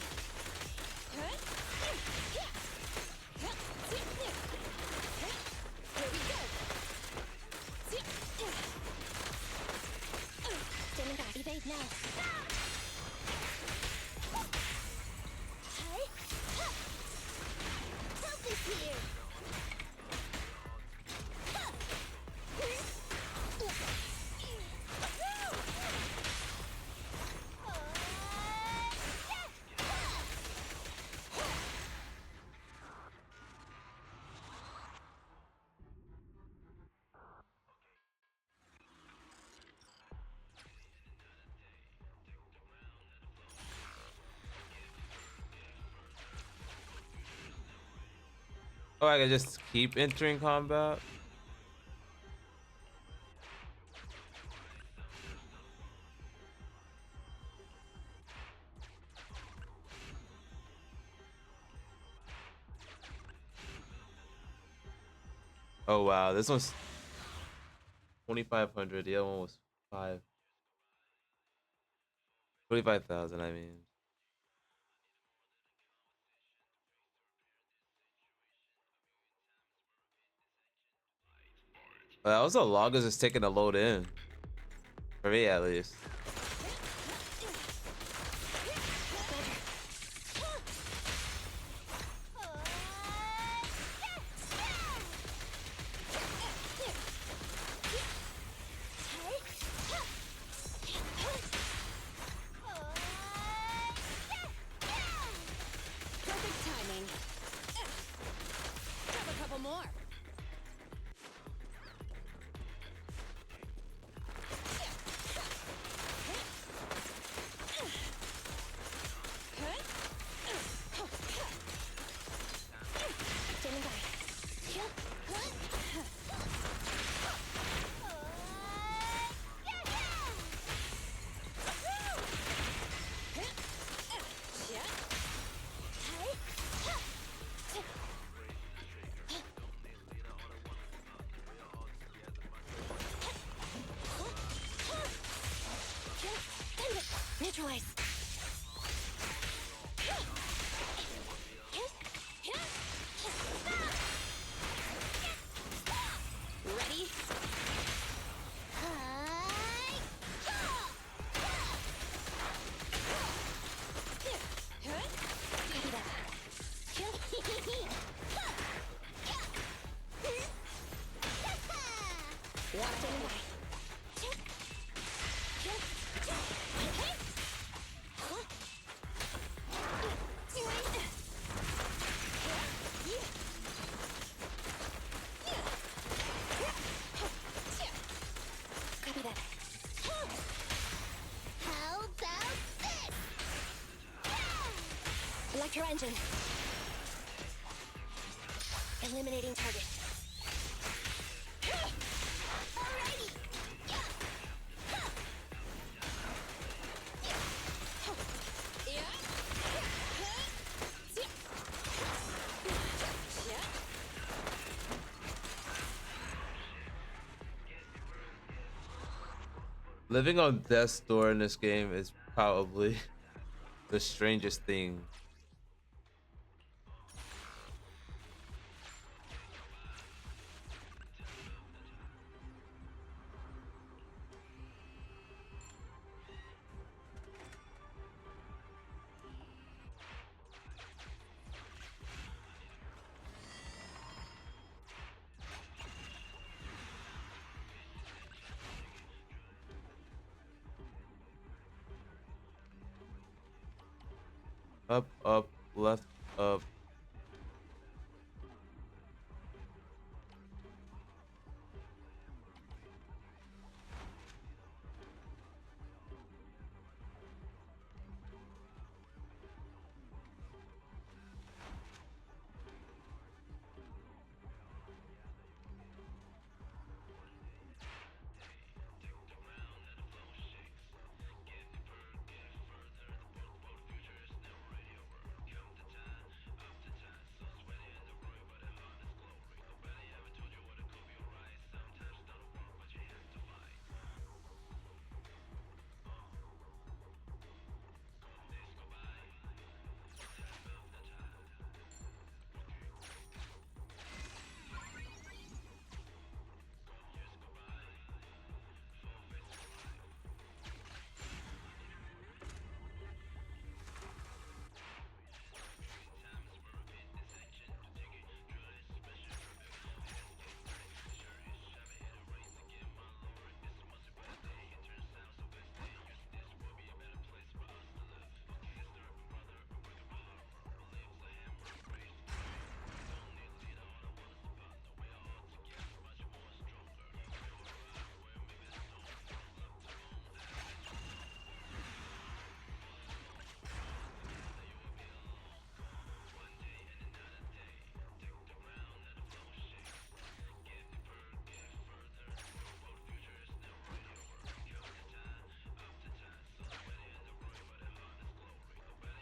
[SPEAKER 12] Here we go.
[SPEAKER 9] Standing back. Evade now. Help is here.
[SPEAKER 3] Oh, I can just keep entering combat. Oh wow, this one's 2,500. The other one was 25,000. I mean, that was the longest it's taken to load in for me, at least.
[SPEAKER 12] Perfect timing. Grab a couple more.
[SPEAKER 9] Standing back.
[SPEAKER 4] Neutralize.
[SPEAKER 12] Ready?
[SPEAKER 9] Copy that. Standing back. Copy that. How about this?
[SPEAKER 4] Electro engine. Eliminating target.
[SPEAKER 9] Alrighty.
[SPEAKER 3] Living on death's door in this game is probably the strangest thing. Up, up, left, up.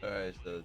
[SPEAKER 3] All right, so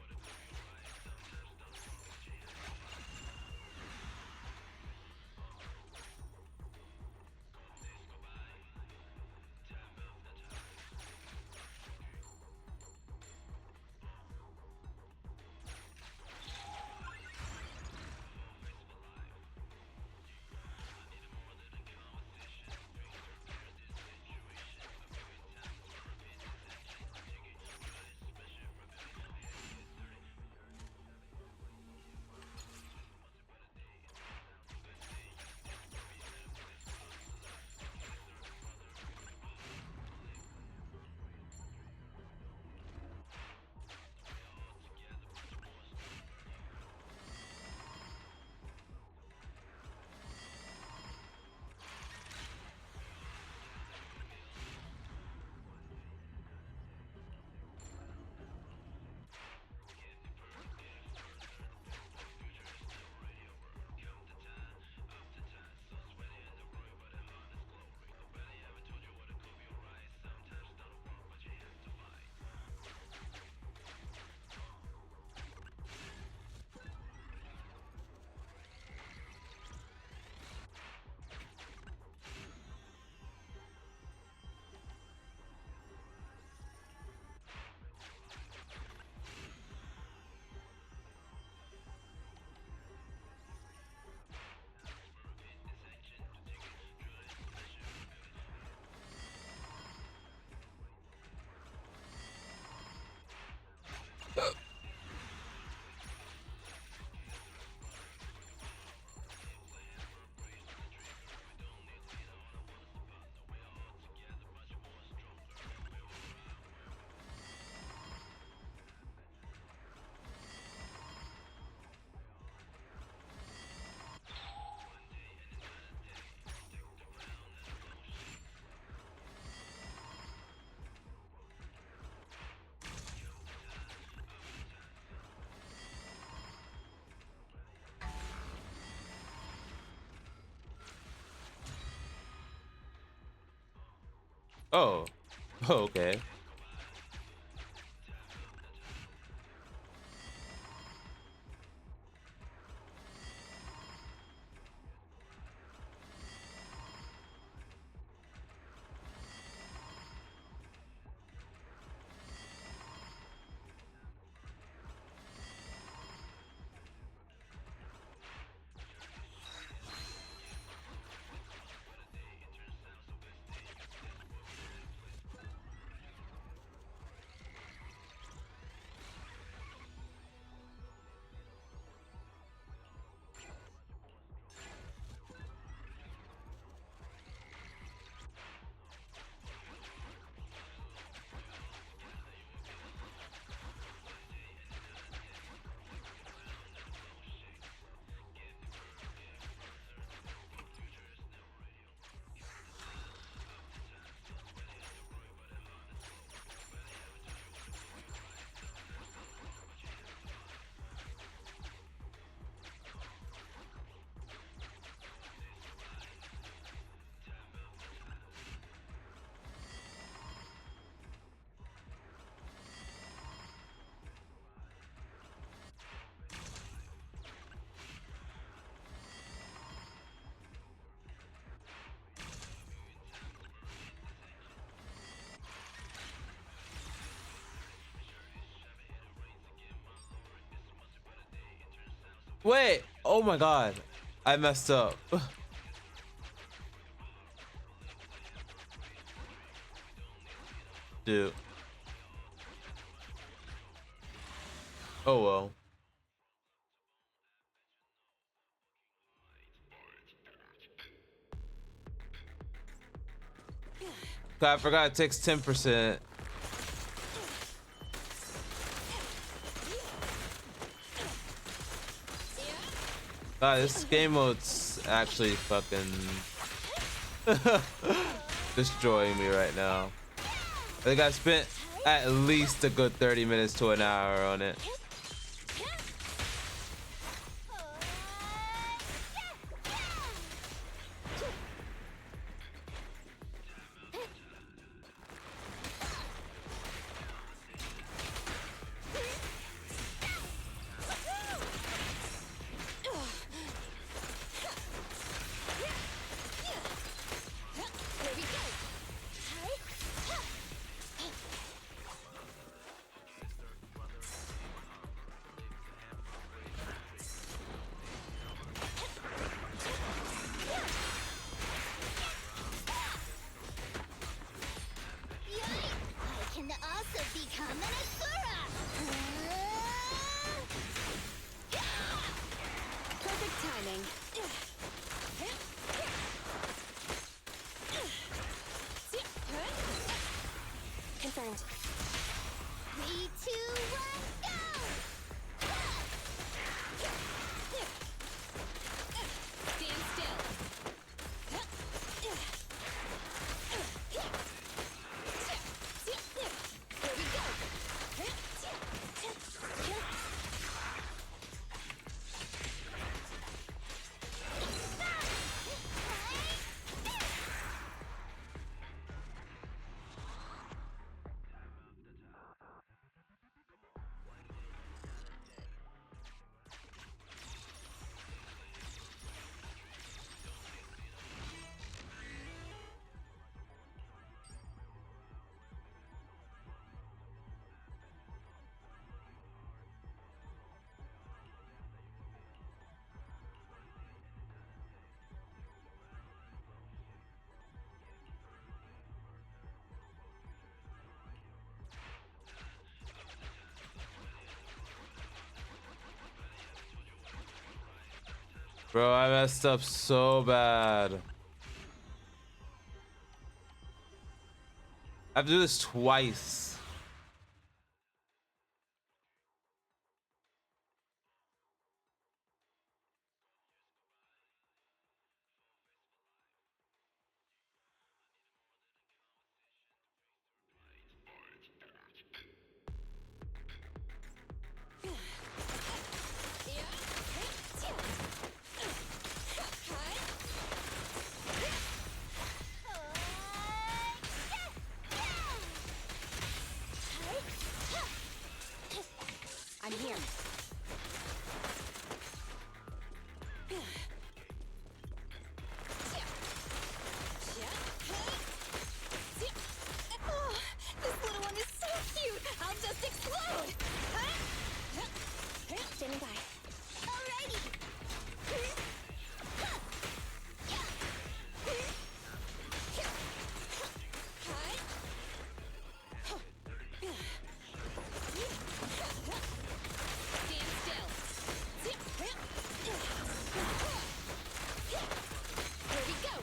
[SPEAKER 3] oh, oh, okay. Wait. Oh my god. I messed up. Dude. Oh well. I forgot it takes 10%. God, this game mode's actually fucking destroying me right now. I think I spent at least a good 30 minutes to an hour on it.
[SPEAKER 12] I can also become an Asura!
[SPEAKER 8] Perfect timing.
[SPEAKER 4] Confirmed.
[SPEAKER 12] 3, 2, 1, go!
[SPEAKER 8] Stand still.
[SPEAKER 12] Here we go!
[SPEAKER 3] Bro, I messed up so bad. I have to do this twice.
[SPEAKER 8] I'm here.
[SPEAKER 12] Oh, this little one is so cute! I'll just explode!
[SPEAKER 4] Standing by.
[SPEAKER 12] Alrighty!
[SPEAKER 8] Stand still.
[SPEAKER 12] Here we go!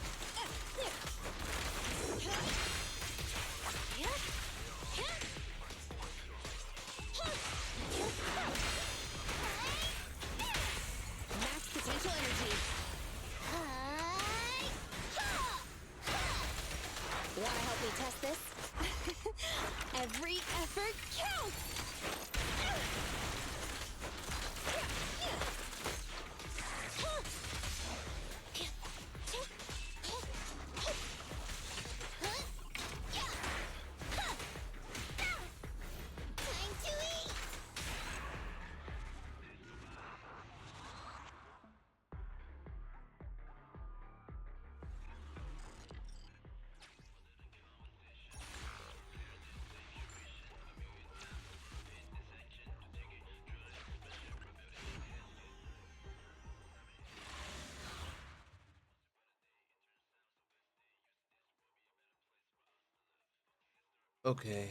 [SPEAKER 8] Max potential energy.
[SPEAKER 12] Wanna help me test this? Every effort counts! Time to eat!
[SPEAKER 3] Okay.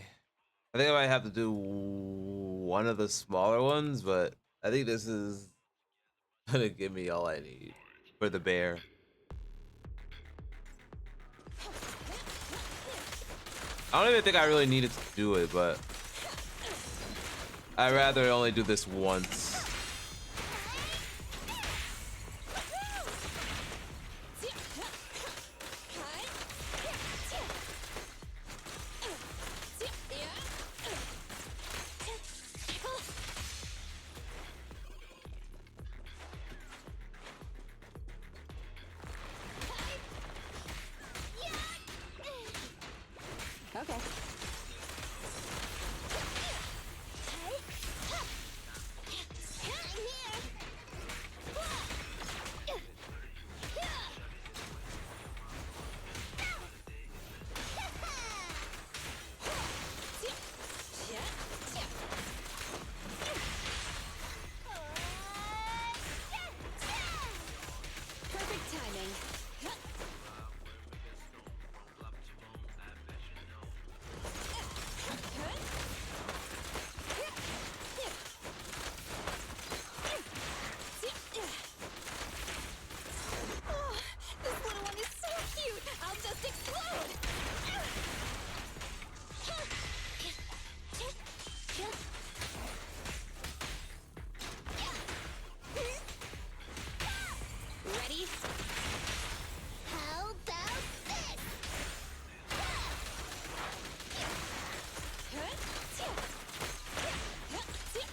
[SPEAKER 3] I think I might have to do one of the smaller ones, but I think this is gonna give me all I need for the bear. I don't even think I really needed to do it, but I'd rather only do this once.
[SPEAKER 12] Okay. Perfect timing. Oh, this little one is so cute! I'll just explode! Ready?
[SPEAKER 9] How about this?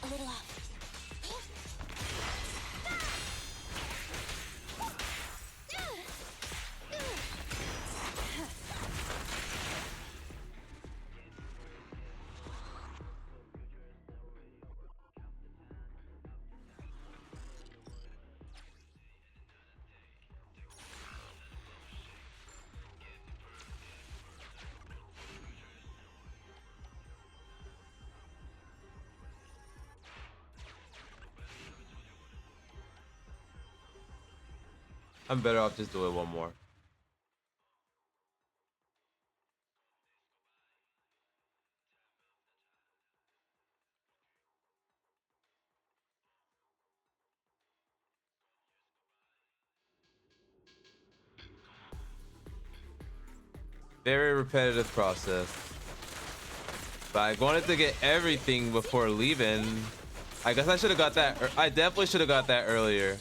[SPEAKER 12] A little off.
[SPEAKER 3] I'm better off just doing one more. Very repetitive process. But I wanted to get everything before leaving. I guess I should have got that. I definitely should have got that earlier.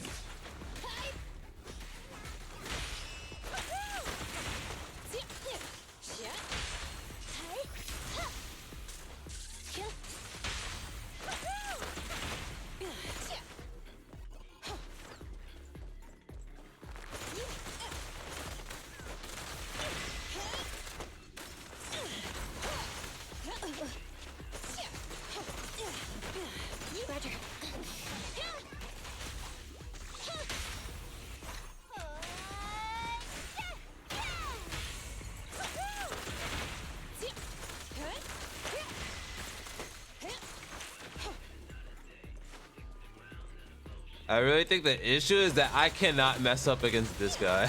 [SPEAKER 12] Roger.
[SPEAKER 3] I really think the issue is that I cannot mess up against this guy.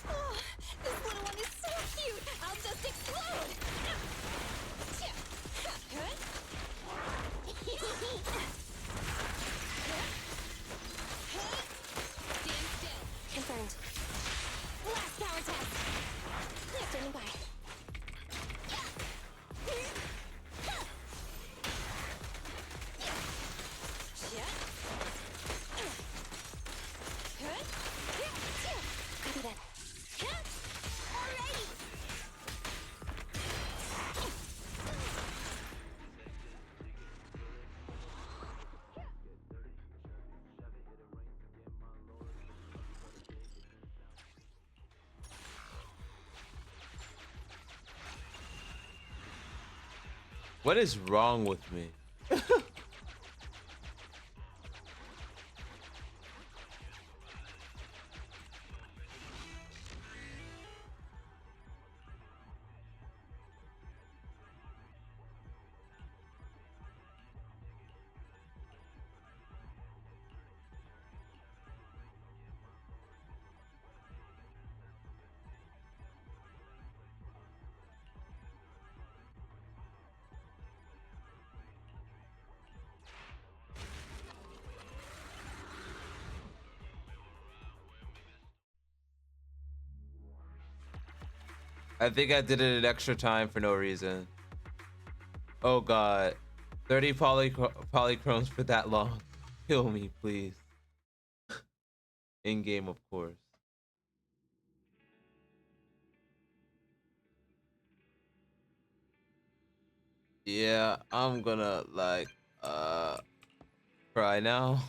[SPEAKER 12] Oh, this little one is so cute! I'll just explode! Confirmed. Last power test! Standing by. Copy that. Alrighty!
[SPEAKER 3] What is wrong with me? I think I did it an extra time for no reason. Oh god. 30 polychromes for that long. Kill me, please. In game, of course. Yeah, I'm gonna like cry now.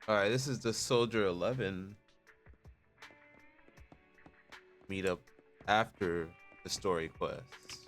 [SPEAKER 3] All right, this is the Soldier 11 meetup after the story quests.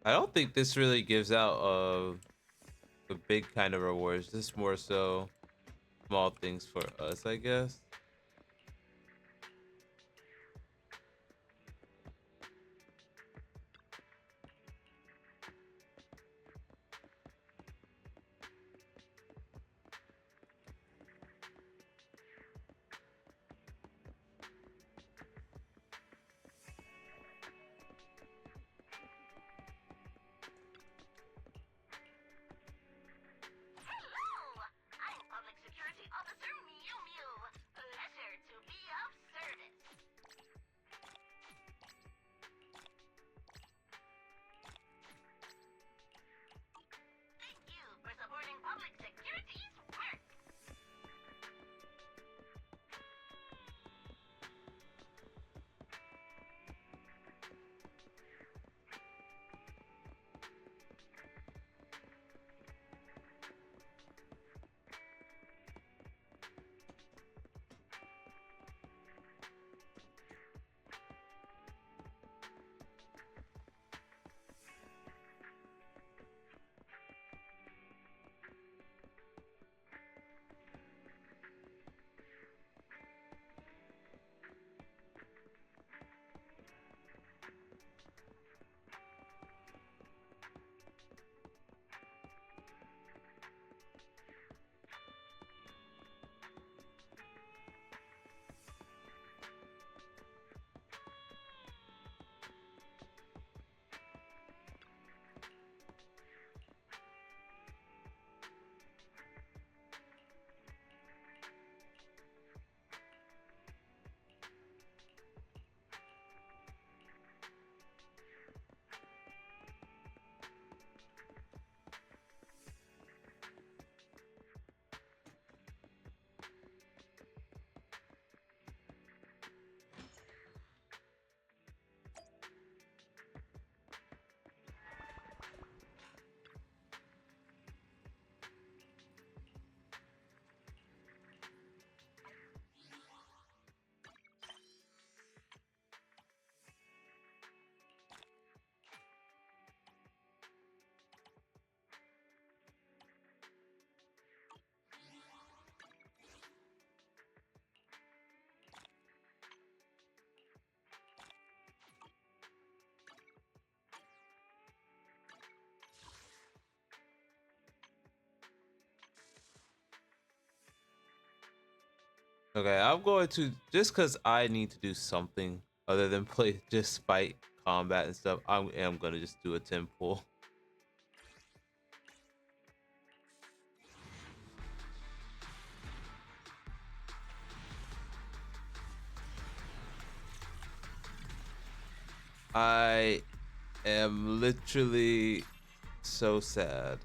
[SPEAKER 3] I don't think this really gives out a big kind of rewards. Just more so small things for us, I guess.
[SPEAKER 2] Hello! I'm Public Security Officer Mew Mew. Letter to be of service. Thank you for supporting public security's work.
[SPEAKER 3] Okay, I'm going to just because I need to do something other than play just fight combat and stuff. I am gonna just do a 10 pull. I am literally so sad.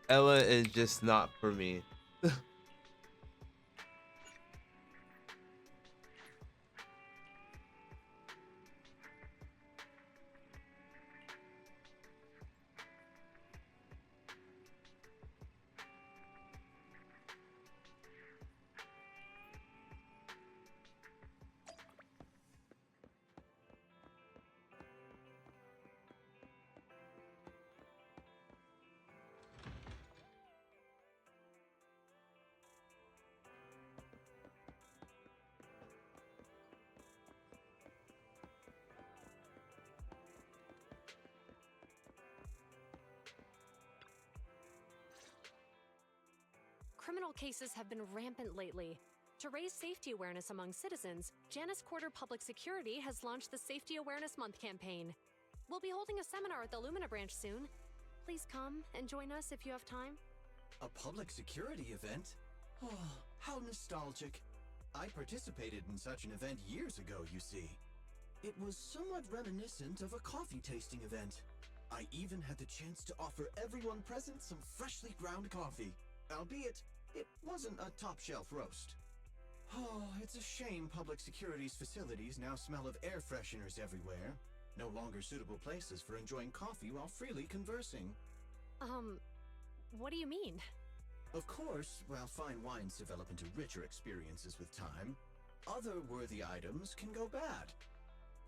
[SPEAKER 3] Ella is just not for me.
[SPEAKER 8] Criminal cases have been rampant lately. To raise safety awareness among citizens, Janus Quarter Public Security has launched the Safety Awareness Month campaign. We'll be holding a seminar at the Lumina branch soon. Please come and join us if you have time.
[SPEAKER 13] A public security event? Oh, how nostalgic. I participated in such an event years ago, you see. It was somewhat reminiscent of a coffee tasting event. I even had the chance to offer everyone present some freshly ground coffee, albeit it wasn't a top-shelf roast. Oh, it's a shame public security's facilities now smell of air fresheners everywhere. No longer suitable places for enjoying coffee while freely conversing.
[SPEAKER 8] What do you mean?
[SPEAKER 13] Of course, while fine wines develop into richer experiences with time, other worthy items can go bad.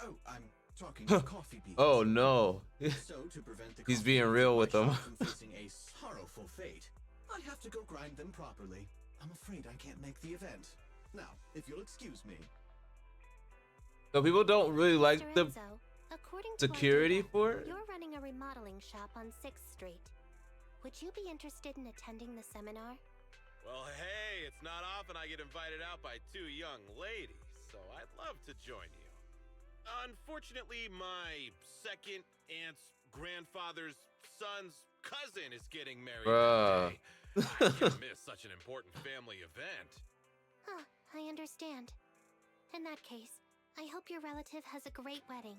[SPEAKER 13] Oh, I'm talking of coffee beans.
[SPEAKER 3] Oh no.
[SPEAKER 13] So to prevent the
[SPEAKER 3] He's
[SPEAKER 13] coffee
[SPEAKER 3] being
[SPEAKER 13] beans
[SPEAKER 3] real
[SPEAKER 13] in my
[SPEAKER 3] with them.
[SPEAKER 13] shop from facing a sorrowful fate, I have to go grind them properly. I'm afraid I can't make the event. Now, if you'll excuse me.
[SPEAKER 3] So people don't really like
[SPEAKER 9] Mr.
[SPEAKER 3] the
[SPEAKER 9] Enzo, according to our
[SPEAKER 3] security
[SPEAKER 9] data,
[SPEAKER 3] for it?
[SPEAKER 9] You're running a remodeling shop on 6th Street. Would you be interested in attending the seminar?
[SPEAKER 14] Well, hey, it's not often I get invited out by two young ladies, so I'd love to join you. Unfortunately, my second aunt's grandfather's son's cousin is getting married
[SPEAKER 3] Bruh.
[SPEAKER 14] today. I can't miss such an important family event.
[SPEAKER 9] Huh, I understand. In that case, I hope your relative has a great wedding.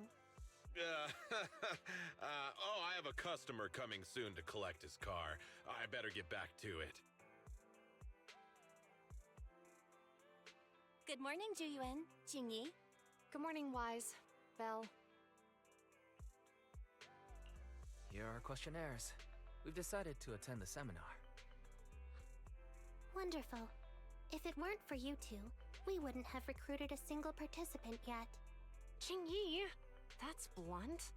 [SPEAKER 14] Oh, I have a customer coming soon to collect his car. I better get back to it.
[SPEAKER 4] Good morning, Juyuan, Jingyi.
[SPEAKER 8] Good morning, Wise. Belle.
[SPEAKER 5] Here are our questionnaires. We've decided to attend the seminar.
[SPEAKER 9] Wonderful. If it weren't for you two, we wouldn't have recruited a single participant yet.
[SPEAKER 8] Jingyi, that's blunt.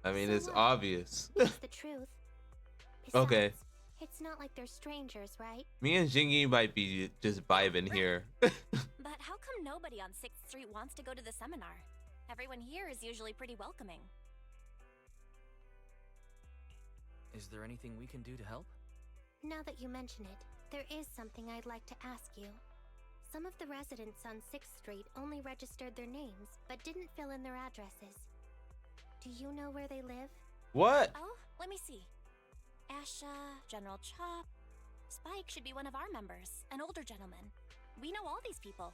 [SPEAKER 3] I mean,
[SPEAKER 9] So
[SPEAKER 3] it's
[SPEAKER 9] what?
[SPEAKER 3] obvious.
[SPEAKER 9] It's the truth. Besides,
[SPEAKER 3] Okay.
[SPEAKER 9] it's not like they're strangers, right?
[SPEAKER 3] Me and Jingy might be just vibing here.
[SPEAKER 4] But how come nobody on 6th Street wants to go to the seminar? Everyone here is usually pretty welcoming.
[SPEAKER 5] Is there anything we can do to help?
[SPEAKER 9] Now that you mention it, there is something I'd like to ask you. Some of the residents on 6th Street only registered their names, but didn't fill in their addresses. Do you know where they live?
[SPEAKER 3] What?
[SPEAKER 4] Oh, let me see. Asha, General Chop. Spike should be one of our members, an older gentleman. We know all these people.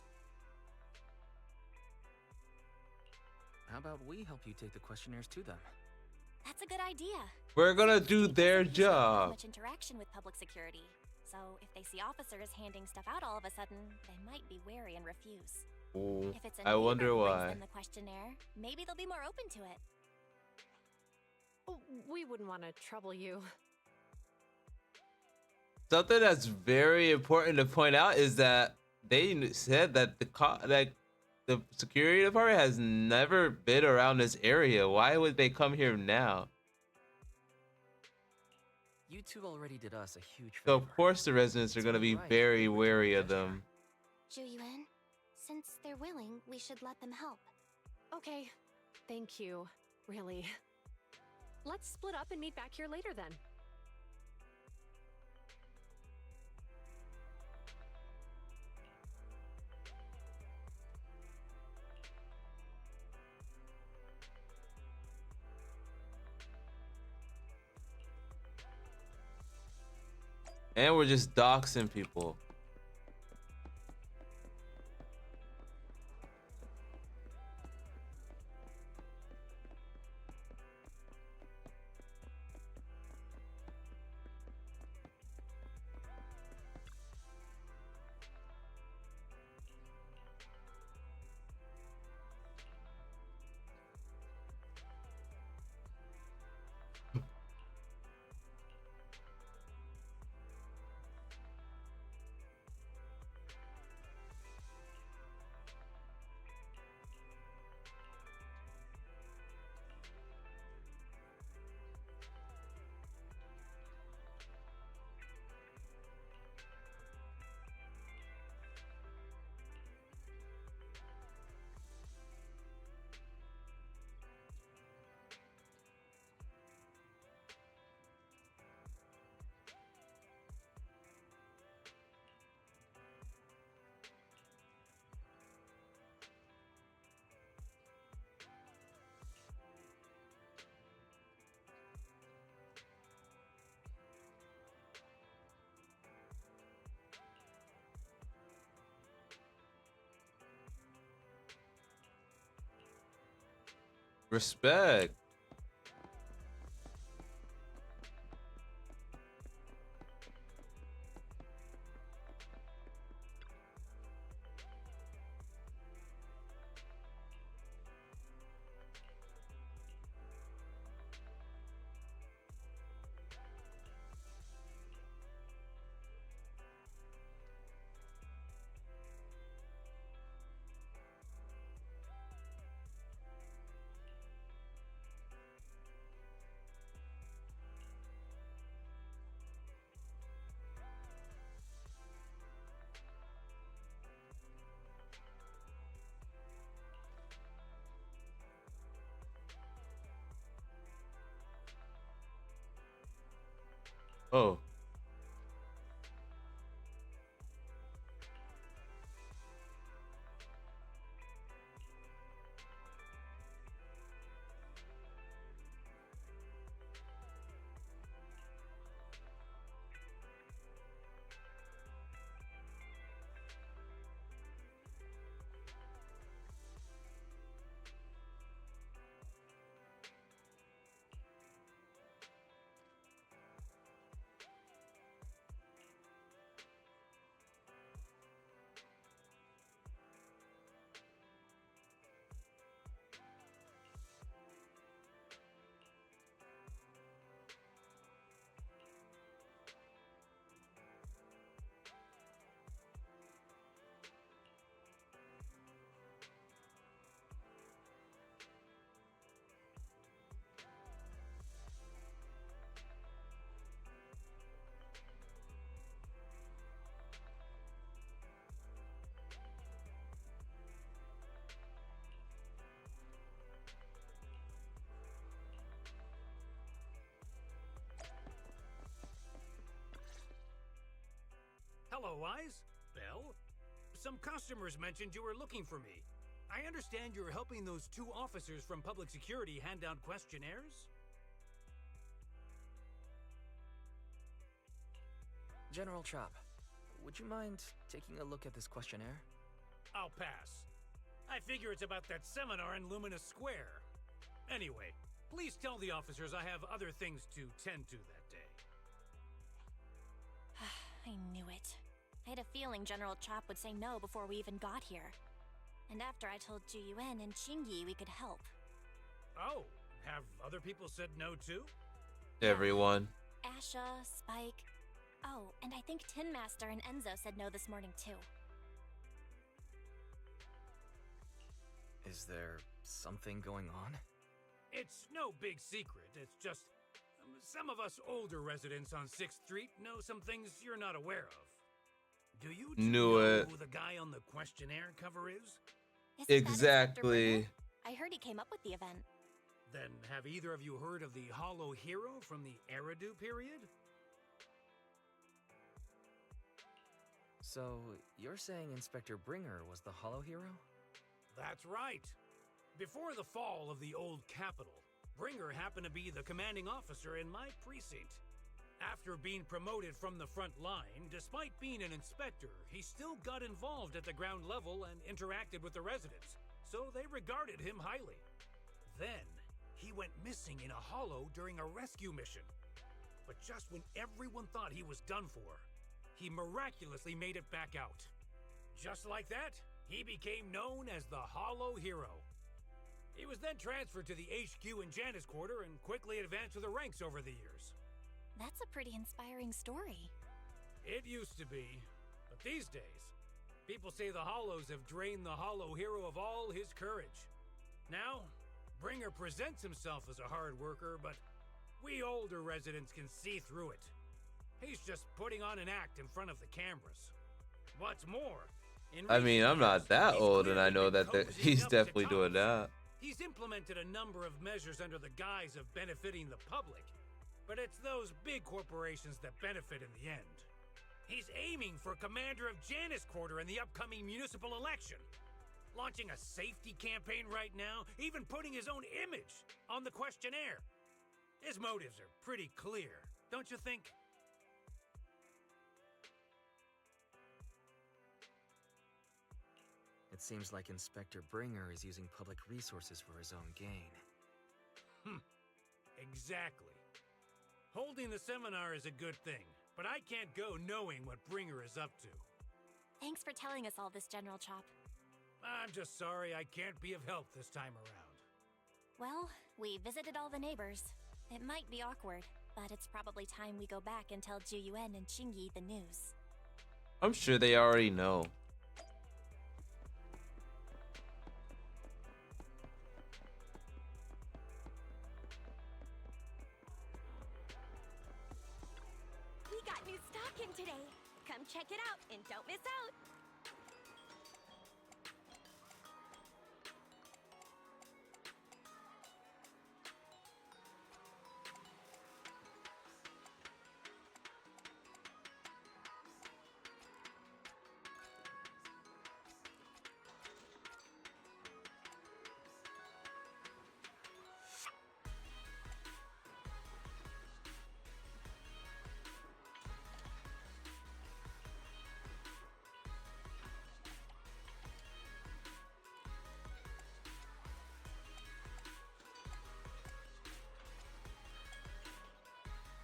[SPEAKER 5] How about we help you take the questionnaires to them?
[SPEAKER 4] That's a good idea.
[SPEAKER 3] We're gonna do their
[SPEAKER 4] Doesn't usually have
[SPEAKER 3] job.
[SPEAKER 4] much interaction with public security. So if they see officers handing stuff out all of a sudden, they might be wary and refuse.
[SPEAKER 3] Ooh,
[SPEAKER 4] If it's a
[SPEAKER 3] I
[SPEAKER 4] neighbor
[SPEAKER 3] wonder
[SPEAKER 4] who brings
[SPEAKER 3] why.
[SPEAKER 4] them the questionnaire, maybe they'll be more open to it.
[SPEAKER 8] Oh, we wouldn't want to trouble you.
[SPEAKER 3] Something that's very important to point out is that they said that the security department has never been around this area. Why would they come here now?
[SPEAKER 5] You two already did us a huge favor.
[SPEAKER 3] So of course the residents are gonna be
[SPEAKER 5] Right.
[SPEAKER 3] very wary of them.
[SPEAKER 9] Juyuan, since they're willing, we should let them help.
[SPEAKER 8] Okay, thank you. Really. Let's split up and meet back here later then.
[SPEAKER 3] And we're just doxing people. Respect. Oh.
[SPEAKER 15] Hello, Wise. Belle? Some customers mentioned you were looking for me. I understand you're helping those 2 officers from public security hand out questionnaires?
[SPEAKER 5] General Chop, would you mind taking a look at this questionnaire?
[SPEAKER 15] I'll pass. I figure it's about that seminar in Luminous Square. Anyway, please tell the officers I have other things to tend to that day.
[SPEAKER 4] I knew it. I had a feeling General Chop would say no before we even got here. And after I told Juyuan and Qingyi we could help.
[SPEAKER 15] Oh, have other people said no too?
[SPEAKER 3] Everyone.
[SPEAKER 4] Asha, Spike. Oh, and I think Tin Master and Enzo said no this morning too.
[SPEAKER 5] Is there something going on?
[SPEAKER 15] It's no big secret. It's just some of us older residents on 6th Street know some things you're not aware of. Do you know who the guy on the questionnaire cover is?
[SPEAKER 3] Exactly.
[SPEAKER 4] I heard he came up with the event.
[SPEAKER 15] Then have either of you heard of the Hollow Hero from the Eridu period?
[SPEAKER 5] So, you're saying Inspector Bringer was the Hollow Hero?
[SPEAKER 15] That's right. Before the fall of the old capital, Bringer happened to be the commanding officer in my precinct. After being promoted from the front line, despite being an inspector, he still got involved at the ground level and interacted with the residents, so they regarded him highly. Then, he went missing in a hollow during a rescue mission. But just when everyone thought he was done for, he miraculously made it back out. Just like that, he became known as the Hollow Hero. He was then transferred to the HQ in Janus Quarter and quickly advanced to the ranks over the years.
[SPEAKER 4] That's a pretty inspiring story.
[SPEAKER 15] It used to be, but these days, people say the Hollows have drained the Hollow Hero of all his courage. Now, Bringer presents himself as a hard worker, but we older residents can see through it. He's just putting on an act in front of the cameras. What's more,
[SPEAKER 3] I mean, I'm not that old, and I know that he's definitely doing that.
[SPEAKER 15] He's implemented a number of measures under the guise of benefiting the public, but it's those big corporations that benefit in the end. He's aiming for commander of Janus Quarter in the upcoming municipal election, launching a safety campaign right now, even putting his own image on the questionnaire. His motives are pretty clear, don't you think?
[SPEAKER 5] It seems like Inspector Bringer is using public resources for his own gain.
[SPEAKER 15] Exactly. Holding the seminar is a good thing, but I can't go knowing what Bringer is up to.
[SPEAKER 4] Thanks for telling us all this, General Chop.
[SPEAKER 15] I'm just sorry I can't be of help this time around.
[SPEAKER 4] Well, we visited all the neighbors. It might be awkward, but it's probably time we go back and tell Juyuan and Qingyi the news.
[SPEAKER 3] I'm sure they already know.
[SPEAKER 12] We got new stock in today. Come check it out and don't miss out.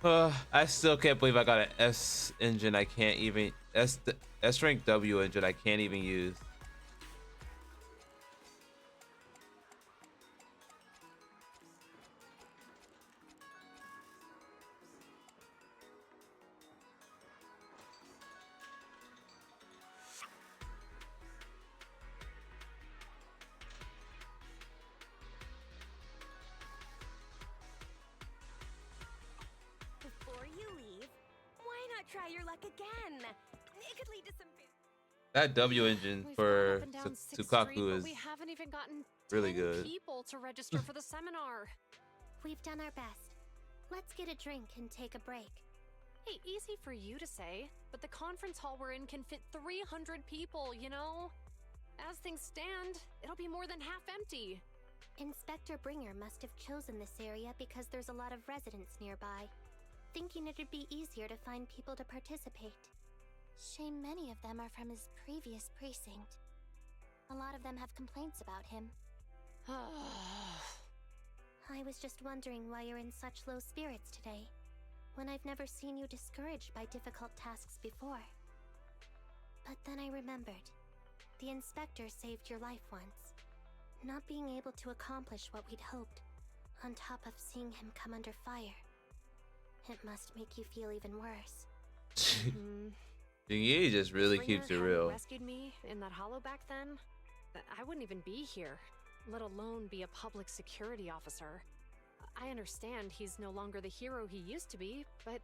[SPEAKER 3] I still can't believe I got an S engine. I can't even S rank W engine. I can't even use.
[SPEAKER 12] Before you leave, why not try your luck again? It could lead to some.
[SPEAKER 3] That W engine
[SPEAKER 8] We've
[SPEAKER 3] for
[SPEAKER 8] gone up and down 6th Street,
[SPEAKER 3] Sukaku
[SPEAKER 8] but
[SPEAKER 3] is
[SPEAKER 8] we haven't even gotten
[SPEAKER 3] really
[SPEAKER 8] 10
[SPEAKER 3] good.
[SPEAKER 8] people to register for the seminar.
[SPEAKER 9] We've done our best. Let's get a drink and take a break.
[SPEAKER 8] Hey, easy for you to say, but the conference hall we're in can fit 300 people, you know? As things stand, it'll be more than half empty.
[SPEAKER 9] Inspector Bringer must have chosen this area because there's a lot of residents nearby, thinking it'd be easier to find people to participate. Shame many of them are from his previous precinct. A lot of them have complaints about him. I was just wondering why you're in such low spirits today, when I've never seen you discouraged by difficult tasks before. But then I remembered. The inspector saved your life once. Not being able to accomplish what we'd hoped, on top of seeing him come under fire. It must make you feel even worse.
[SPEAKER 3] Jingyi just really
[SPEAKER 8] If Bringer
[SPEAKER 3] keeps it
[SPEAKER 8] hadn't
[SPEAKER 3] real.
[SPEAKER 8] rescued me in that hollow back then, I wouldn't even be here, let alone be a public security officer. I understand he's no longer the hero he used to be, but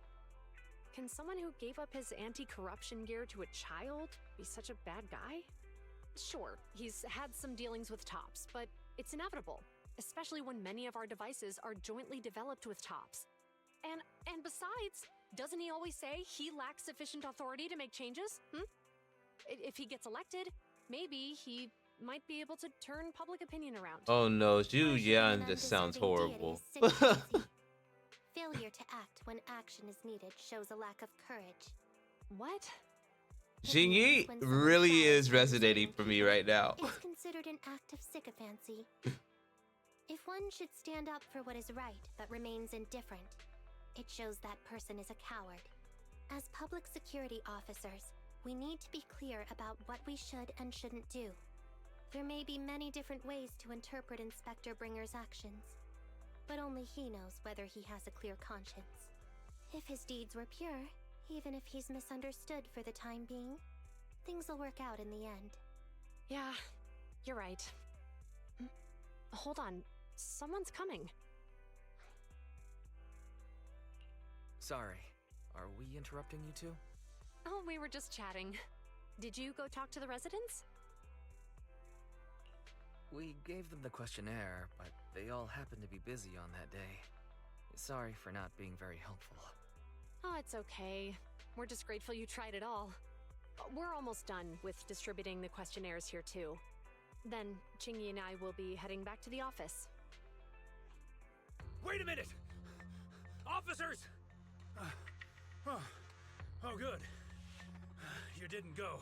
[SPEAKER 8] can someone who gave up his anti-corruption gear to a child be such a bad guy? Sure, he's had some dealings with Tops, but it's inevitable, especially when many of our devices are jointly developed with Tops. And besides, doesn't he always say he lacks sufficient authority to make changes? If he gets elected, maybe he might be able to turn public opinion around.
[SPEAKER 3] Oh no, Zhu Yan just sounds horrible.
[SPEAKER 9] Failure to act when action is needed shows a lack of courage.
[SPEAKER 8] What?
[SPEAKER 3] Jingyi really is resonating for me right now.
[SPEAKER 9] It's considered an act of sycophancy. If one should stand up for what is right but remains indifferent, it shows that person is a coward. As public security officers, we need to be clear about what we should and shouldn't do. There may be many different ways to interpret Inspector Bringer's actions, but only he knows whether he has a clear conscience. If his deeds were pure, even if he's misunderstood for the time being, things will work out in the end.
[SPEAKER 8] Yeah, you're right. Hold on, someone's coming.
[SPEAKER 5] Sorry, are we interrupting you two?
[SPEAKER 8] Oh, we were just chatting. Did you go talk to the residents?
[SPEAKER 5] We gave them the questionnaire, but they all happened to be busy on that day. Sorry for not being very helpful.
[SPEAKER 8] Oh, it's okay. We're just grateful you tried it all. We're almost done with distributing the questionnaires here too. Then Chingy and I will be heading back to the office.
[SPEAKER 15] Wait a minute! Officers! Oh, good. You didn't go.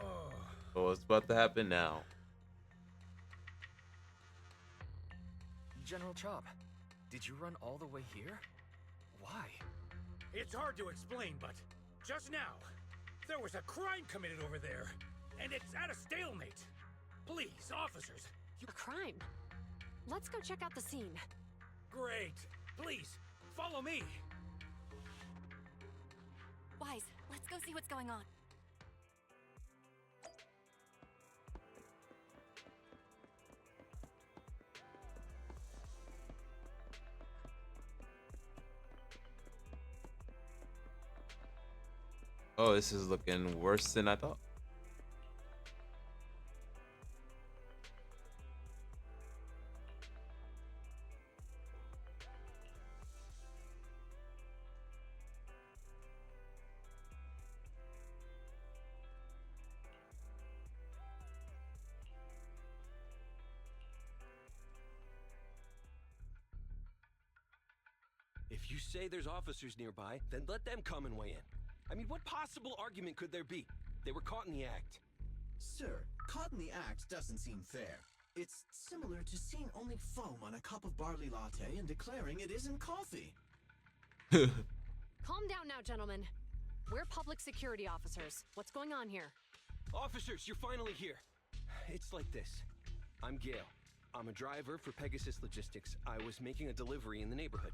[SPEAKER 15] Oh.
[SPEAKER 3] Oh, what's about to happen now?
[SPEAKER 5] General Chop, did you run all the way here? Why?
[SPEAKER 15] It's hard to explain, but just now, there was a crime committed over there, and it's at a stalemate. Please, officers.
[SPEAKER 8] A crime? Let's go check out the scene.
[SPEAKER 15] Great. Please, follow me.
[SPEAKER 12] Wise, let's go see what's going on.
[SPEAKER 3] Oh, this is looking worse than I thought.
[SPEAKER 16] If you say there's officers nearby, then let them come and weigh in. I mean, what possible argument could there be? They were caught in the act.
[SPEAKER 13] Sir, caught in the act doesn't seem fair. It's similar to seeing only foam on a cup of barley latte and declaring it isn't coffee.
[SPEAKER 8] Calm down now, gentlemen. We're public security officers. What's going on here?
[SPEAKER 16] Officers, you're finally here. It's like this. I'm Gale. I'm a driver for Pegasus Logistics. I was making a delivery in the neighborhood.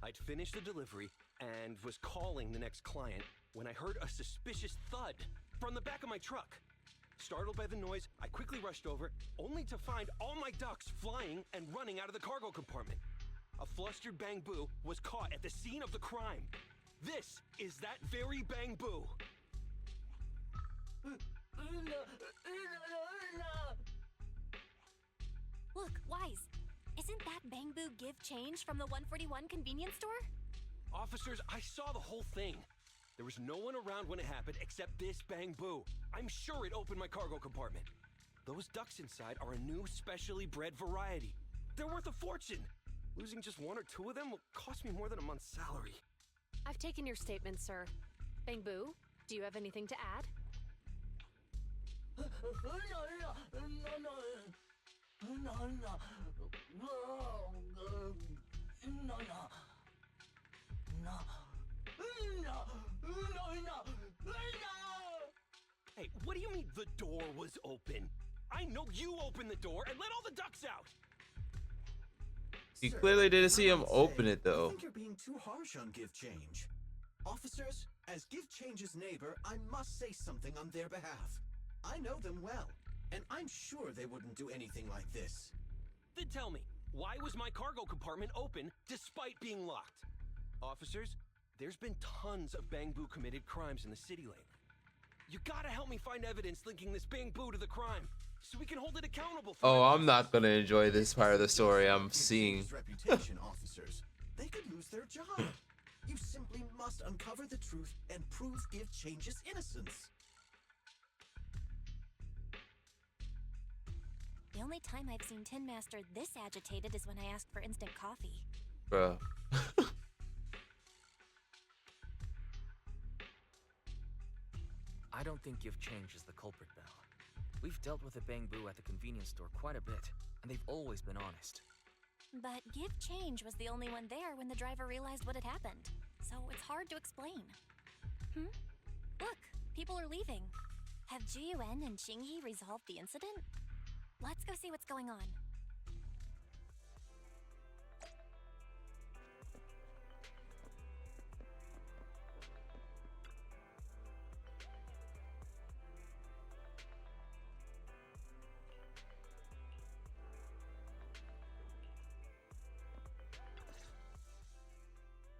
[SPEAKER 16] I'd finished the delivery and was calling the next client when I heard a suspicious thud from the back of my truck. Startled by the noise, I quickly rushed over, only to find all my ducks flying and running out of the cargo compartment. A flustered Bang Boo was caught at the scene of the crime. This is that very Bang Boo.
[SPEAKER 4] Look, Wise. Isn't that Bang Boo give change from the 141 convenience store?
[SPEAKER 16] Officers, I saw the whole thing. There was no one around when it happened except this Bang Boo. I'm sure it opened my cargo compartment. Those ducks inside are a new specially bred variety. They're worth a fortune. Losing just one or two of them will cost me more than a month's salary.
[SPEAKER 8] I've taken your statement, sir. Bang Boo, do you have anything to add?
[SPEAKER 16] Hey, what do you mean the door was open? I know you opened the door and let all the ducks out.
[SPEAKER 3] You clearly didn't see him open it
[SPEAKER 13] I
[SPEAKER 3] though.
[SPEAKER 13] think you're being too harsh on Give Change. Officers, as Give Change's neighbor, I must say something on their behalf. I know them well, and I'm sure they wouldn't do anything like this.
[SPEAKER 16] Then tell me, why was my cargo compartment open despite being locked? Officers, there's been tons of Bang Boo committed crimes in the city lately. You gotta help me find evidence linking this Bang Boo to the crime, so we can hold it accountable for
[SPEAKER 3] Oh,
[SPEAKER 16] it.
[SPEAKER 3] I'm not gonna enjoy this part of the story I'm seeing.
[SPEAKER 13] Reputation, officers. They could lose their job. You simply must uncover the truth and prove Give Change's innocence.
[SPEAKER 4] The only time I've seen Tin Master this agitated is when I asked for instant coffee.
[SPEAKER 3] Bruh.
[SPEAKER 5] I don't think Give Change is the culprit, Belle. We've dealt with a Bang Boo at the convenience store quite a bit, and they've always been honest.
[SPEAKER 4] But Give Change was the only one there when the driver realized what had happened. So it's hard to explain. Look, people are leaving. Have Jiyuan and Qingyi resolved the incident? Let's go see what's going on.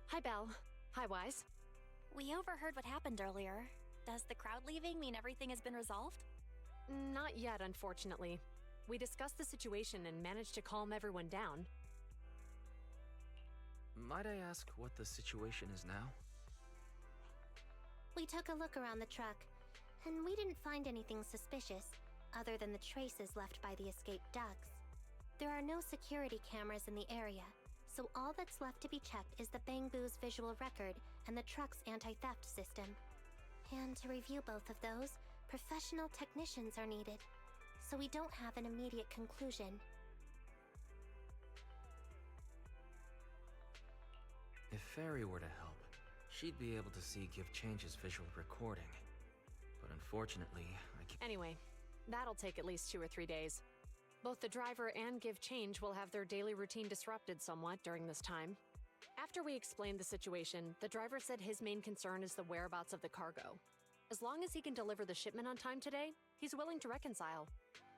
[SPEAKER 8] Hi, Belle. Hi, Wise.
[SPEAKER 4] We overheard what happened earlier. Does the crowd leaving mean everything has been resolved?
[SPEAKER 8] Not yet, unfortunately. We discussed the situation and managed to calm everyone down.
[SPEAKER 5] Might I ask what the situation is now?
[SPEAKER 9] We took a look around the truck, and we didn't find anything suspicious, other than the traces left by the escaped ducks. There are no security cameras in the area, so all that's left to be checked is the Bang Boo's visual record and the truck's anti-theft system. And to review both of those, professional technicians are needed, so we don't have an immediate conclusion.
[SPEAKER 5] If Fairy were to help, she'd be able to see Give Change's visual recording. But unfortunately, I can't.
[SPEAKER 8] Anyway, that'll take at least 2 or 3 days. Both the driver and Give Change will have their daily routine disrupted somewhat during this time. After we explained the situation, the driver said his main concern is the whereabouts of the cargo. As long as he can deliver the shipment on time today, he's willing to reconcile.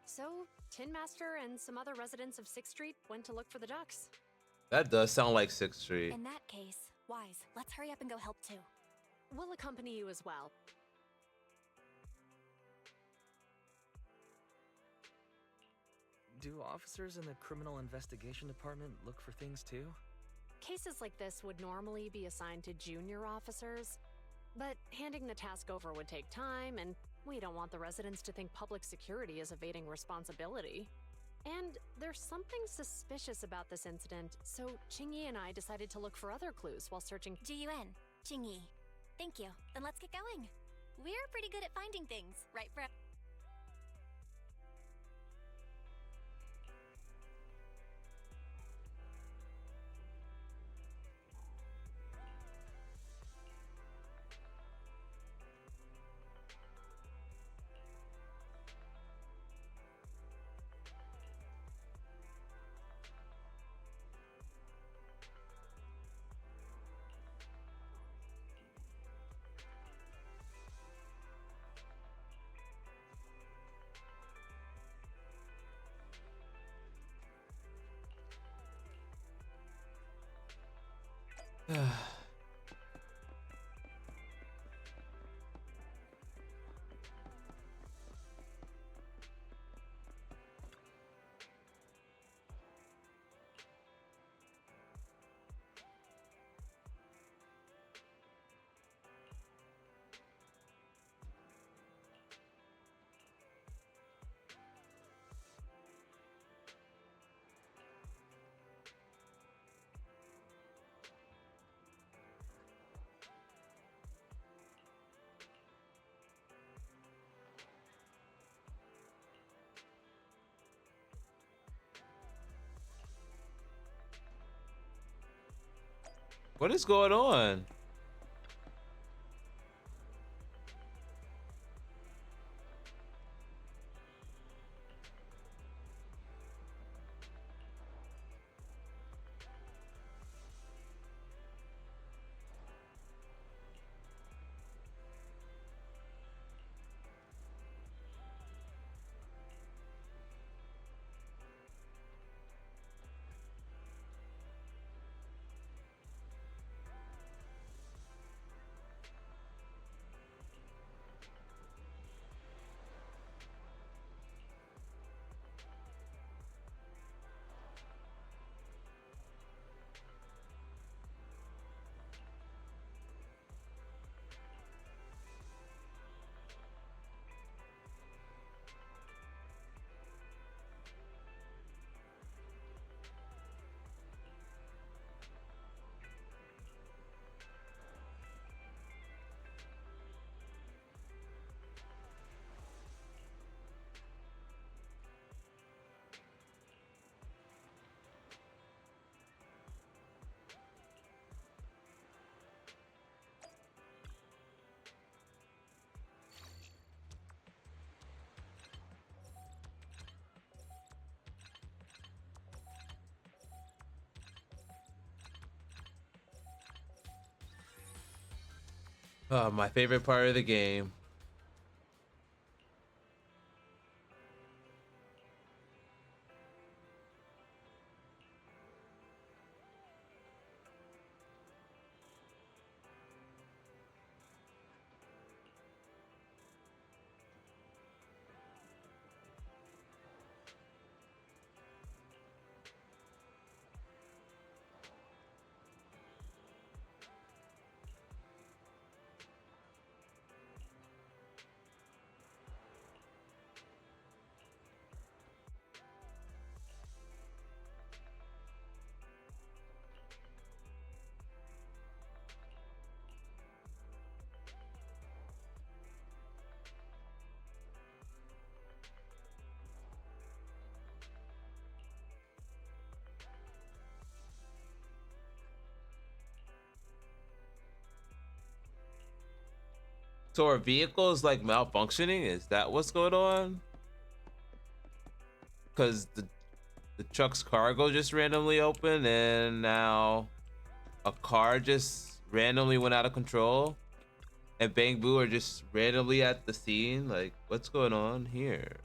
[SPEAKER 8] So, Tin Master and some other residents of 6th Street went to look for the ducks.
[SPEAKER 3] That does sound like 6th Street.
[SPEAKER 4] In that case, Wise, let's hurry up and go help too.
[SPEAKER 8] We'll accompany you as well.
[SPEAKER 5] Do officers in the Criminal Investigation Department look for things too?
[SPEAKER 8] Cases like this would normally be assigned to junior officers, but handing the task over would take time, and we don't want the residents to think public security is evading responsibility. And there's something suspicious about this incident, so Qingyi and I decided to look for other clues while searching.
[SPEAKER 4] Jiyuan, Qingyi. Thank you. Then let's get going. We're pretty good at finding things, right, Fred?
[SPEAKER 3] What is going on? Oh, my favorite part of the game. So our vehicle is like malfunctioning? Is that what's going on? Because the truck's cargo just randomly opened and now a car just randomly went out of control and Bang Boo are just randomly at the scene. Like, what's going on here?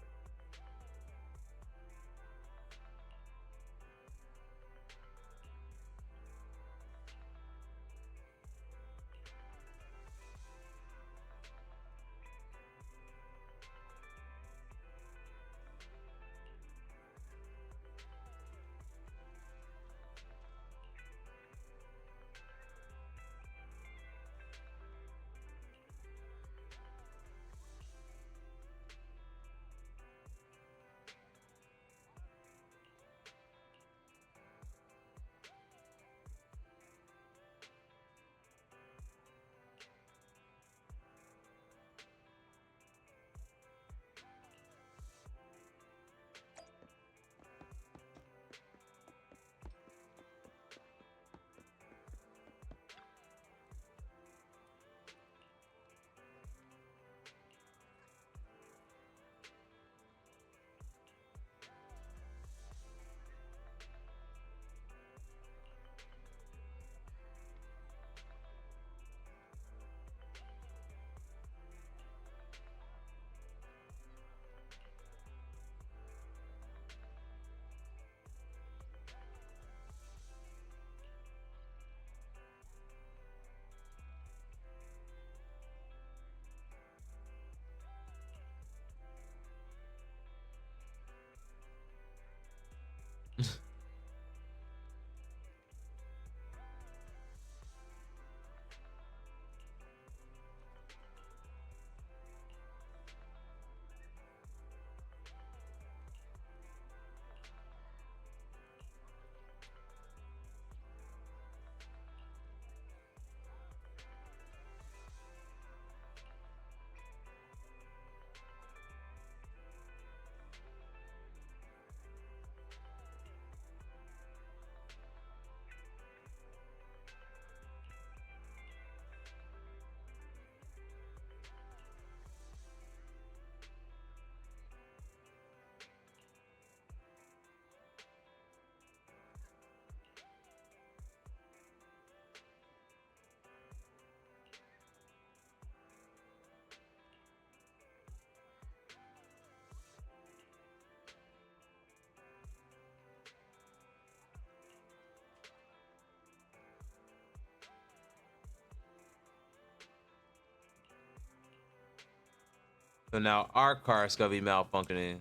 [SPEAKER 3] So now our car is gonna be malfunctioning.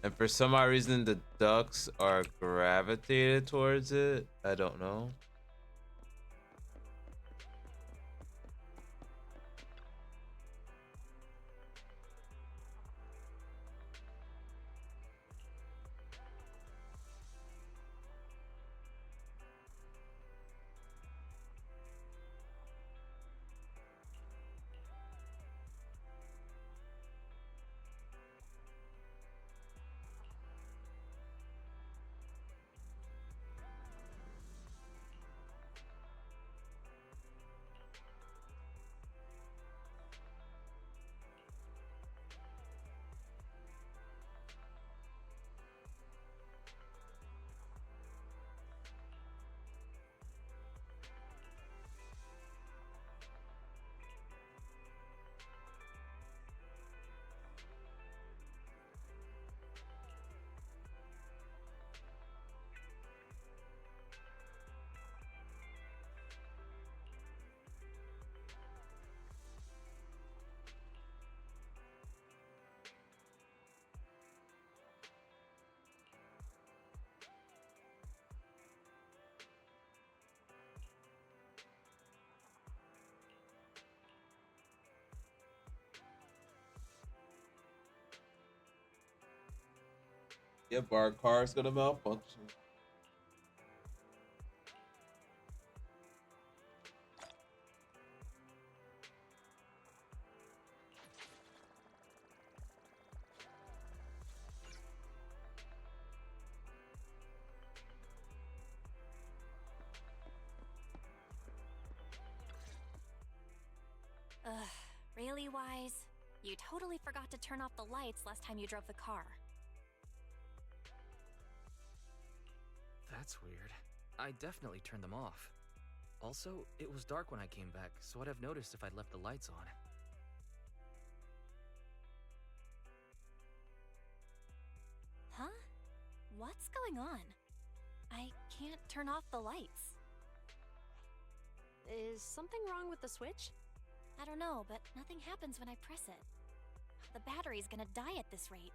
[SPEAKER 3] And for some odd reason, the ducks are gravitated towards it. I don't know. Yep, our car is gonna malfunction.
[SPEAKER 4] Ugh, really, Wise? You totally forgot to turn off the lights last time you drove the car.
[SPEAKER 5] That's weird. I definitely turned them off. Also, it was dark when I came back, so I'd have noticed if I'd left the lights on.
[SPEAKER 4] Huh? What's going on? I can't turn off the lights.
[SPEAKER 8] Is something wrong with the switch?
[SPEAKER 4] I don't know, but nothing happens when I press it. The battery's gonna die at this rate.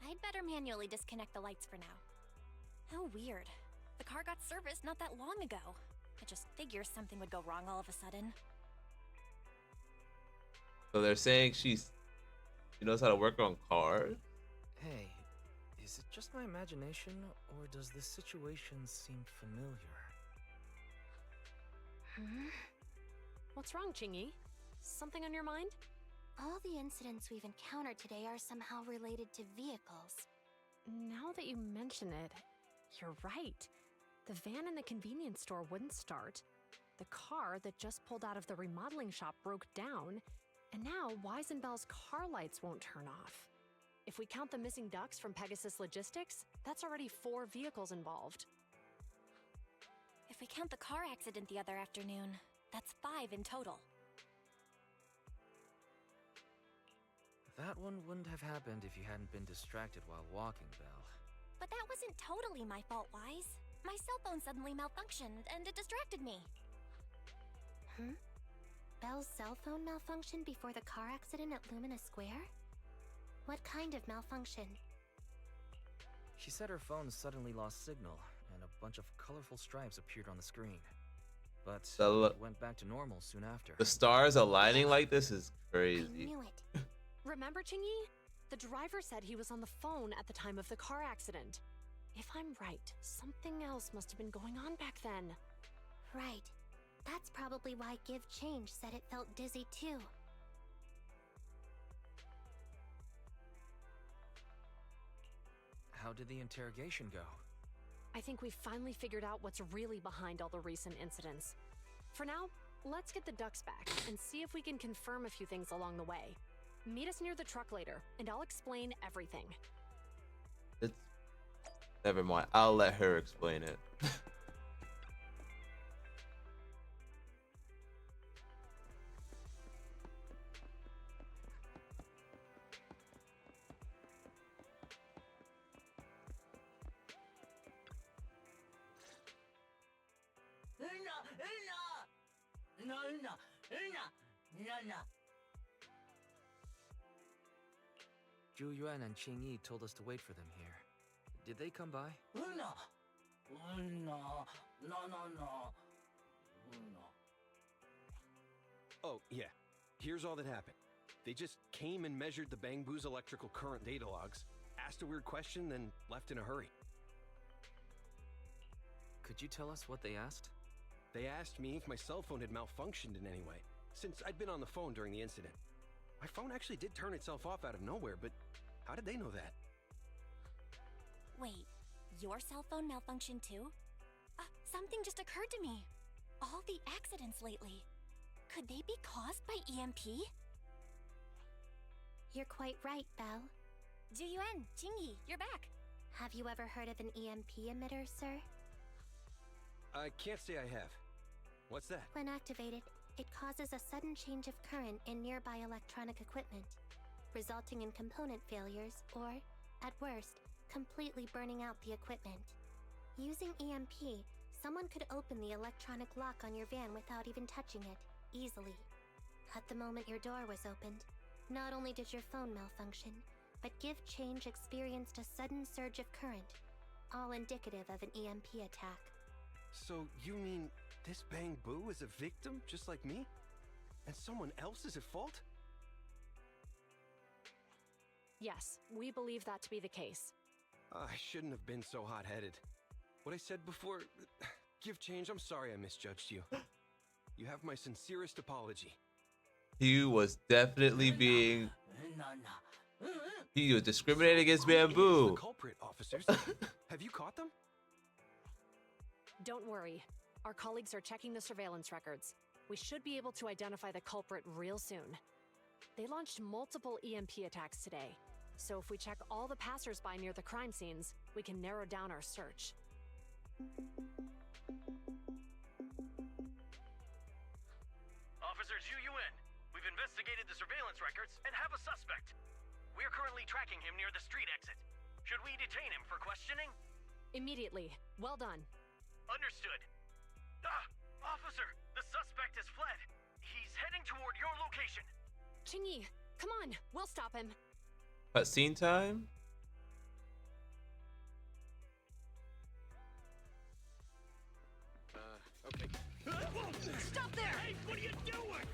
[SPEAKER 4] I'd better manually disconnect the lights for now. How weird. The car got serviced not that long ago. I just figure something would go wrong all of a sudden.
[SPEAKER 3] So they're saying she knows how to work on cars?
[SPEAKER 5] Hey, is it just my imagination, or does this situation seem familiar?
[SPEAKER 8] What's wrong, Chingy? Something on your mind?
[SPEAKER 9] All the incidents we've encountered today are somehow related to vehicles.
[SPEAKER 8] Now that you mention it, you're right. The van in the convenience store wouldn't start. The car that just pulled out of the remodeling shop broke down. And now Weisenbell's car lights won't turn off. If we count the missing ducks from Pegasus Logistics, that's already 4 vehicles involved.
[SPEAKER 4] If we count the car accident the other afternoon, that's 5 in total.
[SPEAKER 5] That one wouldn't have happened if you hadn't been distracted while walking, Belle.
[SPEAKER 4] But that wasn't totally my fault, Wise. My cell phone suddenly malfunctioned, and it distracted me.
[SPEAKER 9] Belle's cell phone malfunctioned before the car accident at Lumina Square? What kind of malfunction?
[SPEAKER 5] She said her phone suddenly lost signal, and a bunch of colorful stripes appeared on the screen. But it went back to normal soon after.
[SPEAKER 3] The stars aligning like this is crazy.
[SPEAKER 9] I knew it.
[SPEAKER 8] Remember, Chingy? The driver said he was on the phone at the time of the car accident. If I'm right, something else must have been going on back then.
[SPEAKER 9] Right. That's probably why Give Change said it felt dizzy too.
[SPEAKER 5] How did the interrogation go?
[SPEAKER 8] I think we finally figured out what's really behind all the recent incidents. For now, let's get the ducks back and see if we can confirm a few things along the way. Meet us near the truck later, and I'll explain everything.
[SPEAKER 3] Never mind. I'll let her explain it.
[SPEAKER 5] Zhu Yuan and Qing Yi told us to wait for them here. Did they come by?
[SPEAKER 7] No. No.
[SPEAKER 16] Oh, yeah. Here's all that happened. They just came and measured the Bangbu's electrical current data logs, asked a weird question, then left in a hurry.
[SPEAKER 5] Could you tell us what they asked?
[SPEAKER 16] They asked me if my cell phone had malfunctioned in any way, since I'd been on the phone during the incident. My phone actually did turn itself off out of nowhere, but how did they know that?
[SPEAKER 4] Wait, your cell phone malfunctioned too? Something just occurred to me. All the accidents lately, could they be caused by EMP?
[SPEAKER 9] You're quite right, Belle.
[SPEAKER 4] Juyuan, Jingyi, you're back.
[SPEAKER 9] Have you ever heard of an EMP emitter, sir?
[SPEAKER 16] I can't say I have. What's that?
[SPEAKER 9] When activated, it causes a sudden change of current in nearby electronic equipment, resulting in component failures or, at worst, completely burning out the equipment. Using EMP, someone could open the electronic lock on your van without even touching it, easily. At the moment your door was opened, not only did your phone malfunction, but Give Change experienced a sudden surge of current, all indicative of an EMP attack.
[SPEAKER 16] So you mean this Bangbu is a victim just like me? And someone else is at fault?
[SPEAKER 8] Yes, we believe that to be the case.
[SPEAKER 16] I shouldn't have been so hot-headed. What I said before... Give Change, I'm sorry I misjudged you. You have my sincerest apology.
[SPEAKER 3] He was definitely being... He was discriminating against Bamboo.
[SPEAKER 16] The culprit, officers. Have you caught them?
[SPEAKER 8] Don't worry. Our colleagues are checking the surveillance records. We should be able to identify the culprit real soon. They launched multiple EMP attacks today, so if we check all the passers-by near the crime scenes, we can narrow down our search.
[SPEAKER 11] Officer Zhu Yuan, we've investigated the surveillance records and have a suspect. We're currently tracking him near the street exit. Should we detain him for questioning?
[SPEAKER 8] Immediately. Well done.
[SPEAKER 11] Understood. Officer, the suspect has fled. He's heading toward your location.
[SPEAKER 8] Qingyi, come on, we'll stop him.
[SPEAKER 3] Cutscene time?
[SPEAKER 14] Okay.
[SPEAKER 7] Stop there! Hey, what are you doing?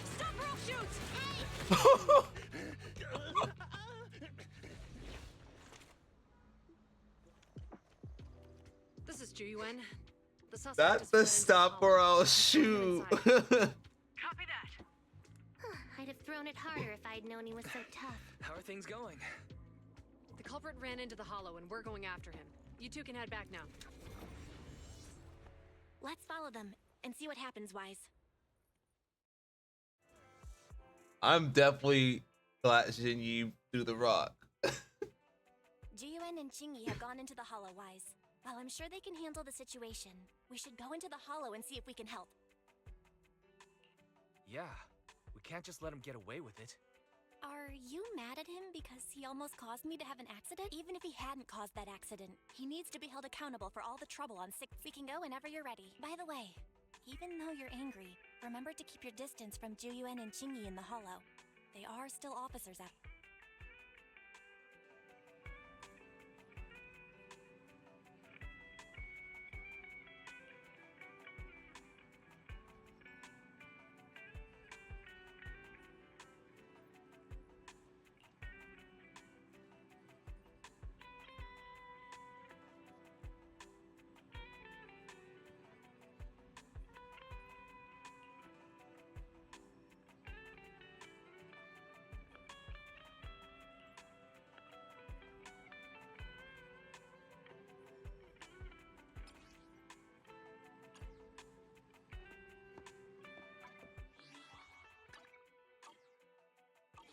[SPEAKER 12] Stop or I'll shoot!
[SPEAKER 8] This is Zhu Yuan. The suspect
[SPEAKER 3] That's
[SPEAKER 8] is
[SPEAKER 3] the
[SPEAKER 8] fled into
[SPEAKER 3] stop
[SPEAKER 8] the
[SPEAKER 3] or
[SPEAKER 8] hall.
[SPEAKER 3] I'll shoot.
[SPEAKER 11] Copy that.
[SPEAKER 9] I'd have thrown it harder if I'd known he was so tough.
[SPEAKER 5] How are things going?
[SPEAKER 8] The culprit ran into the hollow and we're going after him. You two can head back now.
[SPEAKER 4] Let's follow them and see what happens, Wise.
[SPEAKER 3] I'm definitely flashing you through the rock.
[SPEAKER 4] Jiyuan and Qingyi have gone into the hollow, Wise. While I'm sure they can handle the situation, we should go into the hollow and see if we can help.
[SPEAKER 5] Yeah, we can't just let him get away with it.
[SPEAKER 4] Are you mad at him because he almost caused me to have an accident? Even if he hadn't caused that accident, he needs to be held accountable for all the trouble on 6. We can go whenever you're ready. By the way, even though you're angry, remember to keep your distance from Juyuan and Qingyi in the hollow. They are still officers at...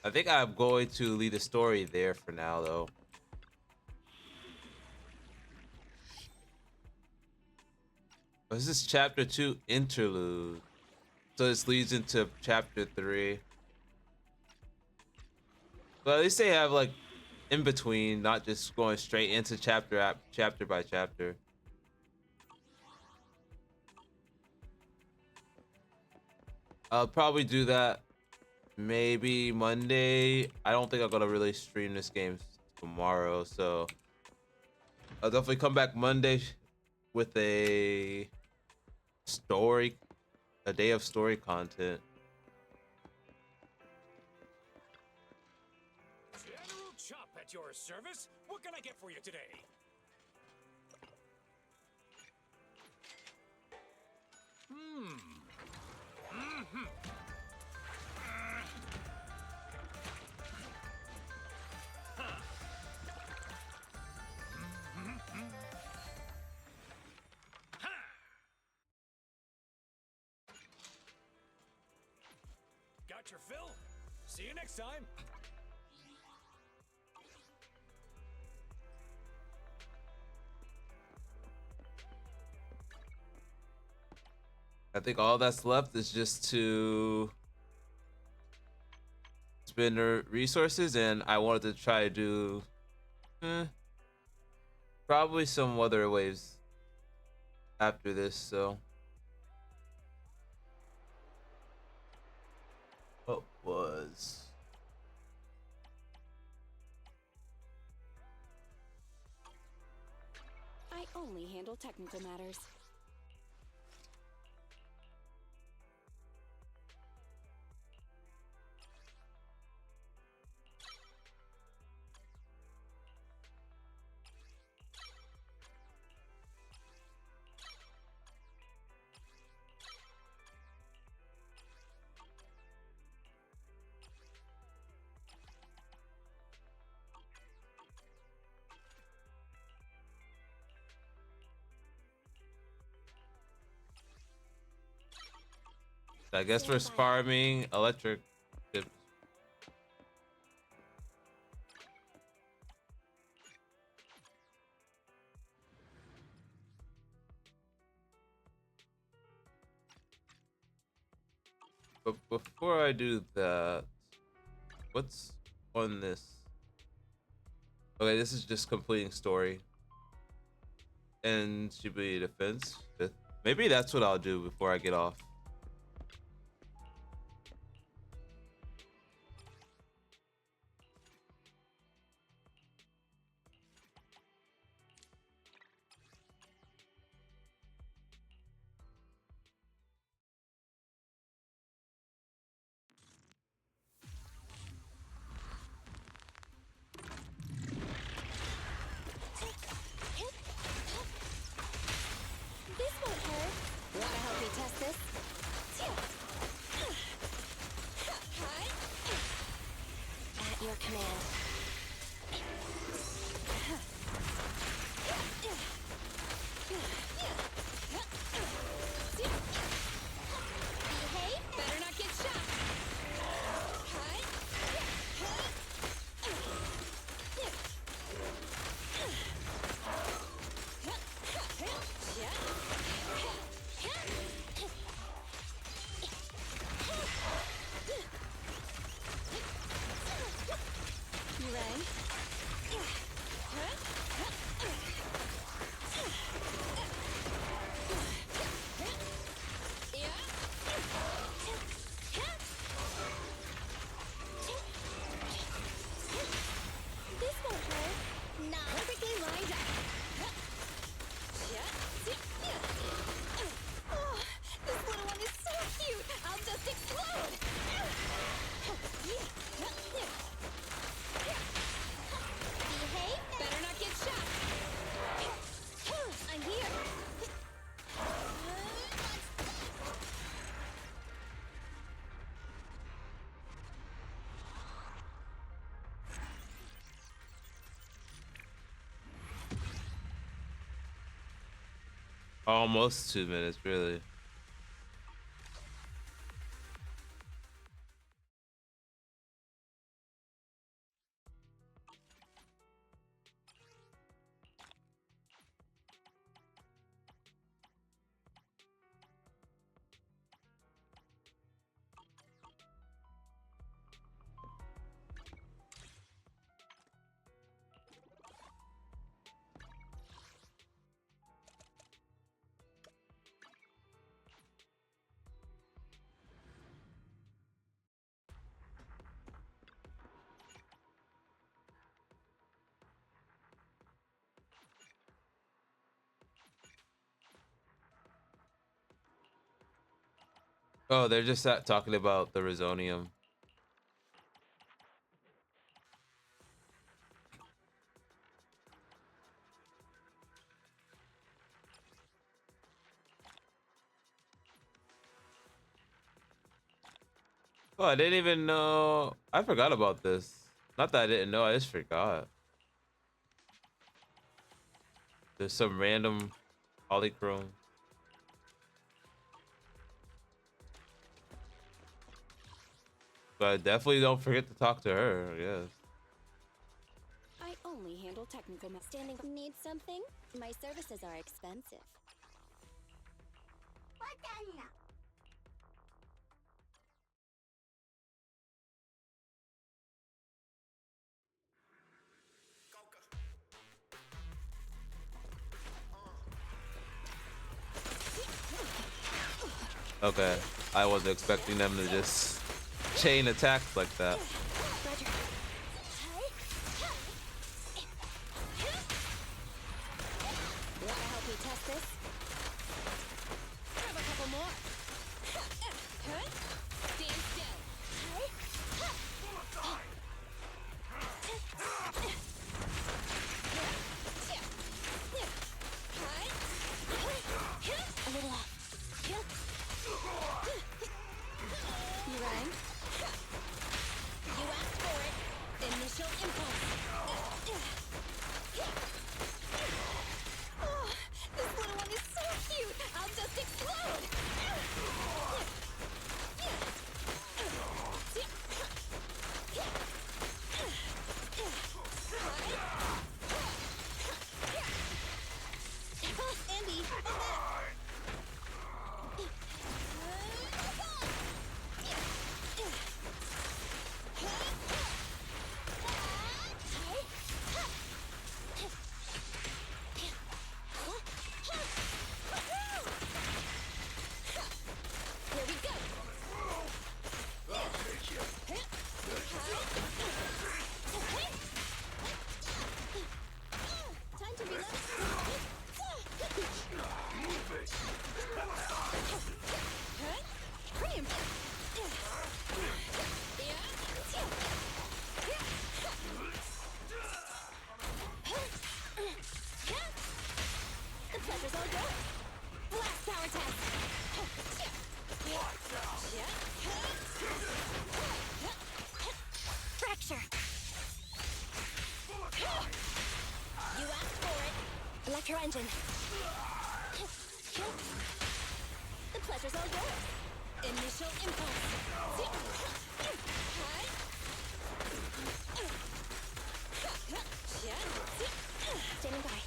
[SPEAKER 3] I think I'm going to leave the story there for now, though. This is chapter 2 interlude. So this leads into chapter 3. But at least they have like in between, not just going straight into chapter by chapter. I'll probably do that maybe Monday. I don't think I'm gonna really stream this game tomorrow, so I'll definitely come back Monday with story, a day of story content.
[SPEAKER 15] General Chop at your service. What can I get for you today? Got your fill? See you next time.
[SPEAKER 3] I think all that's left is just to spend the resources, and I wanted to try to do probably some other waves after this, so what was
[SPEAKER 12] I only handle technical matters.
[SPEAKER 3] I guess we're farming electric chips. But before I do that, what's on this? Okay, this is just completing story. And should be defense. Maybe that's what I'll do before I get off.
[SPEAKER 12] This won't hurt. Wanna help me test this?
[SPEAKER 4] At your command.
[SPEAKER 12] Behave. Better not get shot. You ready?
[SPEAKER 9] This won't hurt. Not
[SPEAKER 12] Perfectly lined up. Oh, this little one is so cute. I'll just explode. Behave. Better not get shot. I'm here.
[SPEAKER 3] Almost 2 minutes, really. Oh, they're just talking about the Resonium. Oh, I didn't even know. I forgot about this. Not that I didn't know, I just forgot. There's some random polychrome. But definitely don't forget to talk to her, yes.
[SPEAKER 12] I only handle technical standing.
[SPEAKER 4] Need something? My services are expensive.
[SPEAKER 3] Okay, I wasn't expecting them to just chain attacks like that.
[SPEAKER 12] Wanna help me test this? Grab a couple more. Stand still.
[SPEAKER 4] A little off.
[SPEAKER 12] You rang? You asked for it. Initial impulse. Oh, this little one is so cute. I'll just explode.
[SPEAKER 4] Andy,
[SPEAKER 12] Here we go.
[SPEAKER 4] time to reload.
[SPEAKER 12] Bring him.
[SPEAKER 4] The pleasure's all yours.
[SPEAKER 12] Blast power test.
[SPEAKER 4] Fracture. You asked for it. Electro engine. The pleasure's all yours.
[SPEAKER 12] Initial impulse.
[SPEAKER 4] Standing by.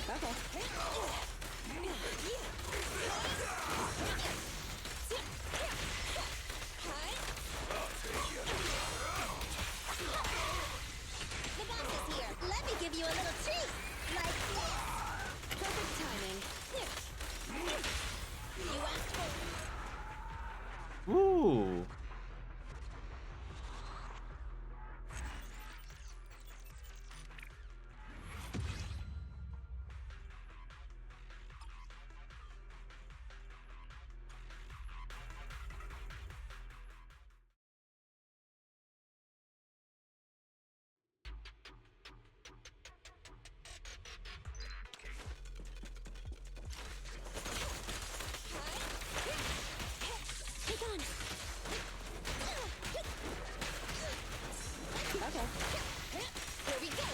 [SPEAKER 4] The boss is here. Let me give you a little treat. Like this.
[SPEAKER 12] Perfect timing.
[SPEAKER 4] You asked for it.
[SPEAKER 3] Ooh.
[SPEAKER 4] Take on.
[SPEAKER 12] Okay. Here we go.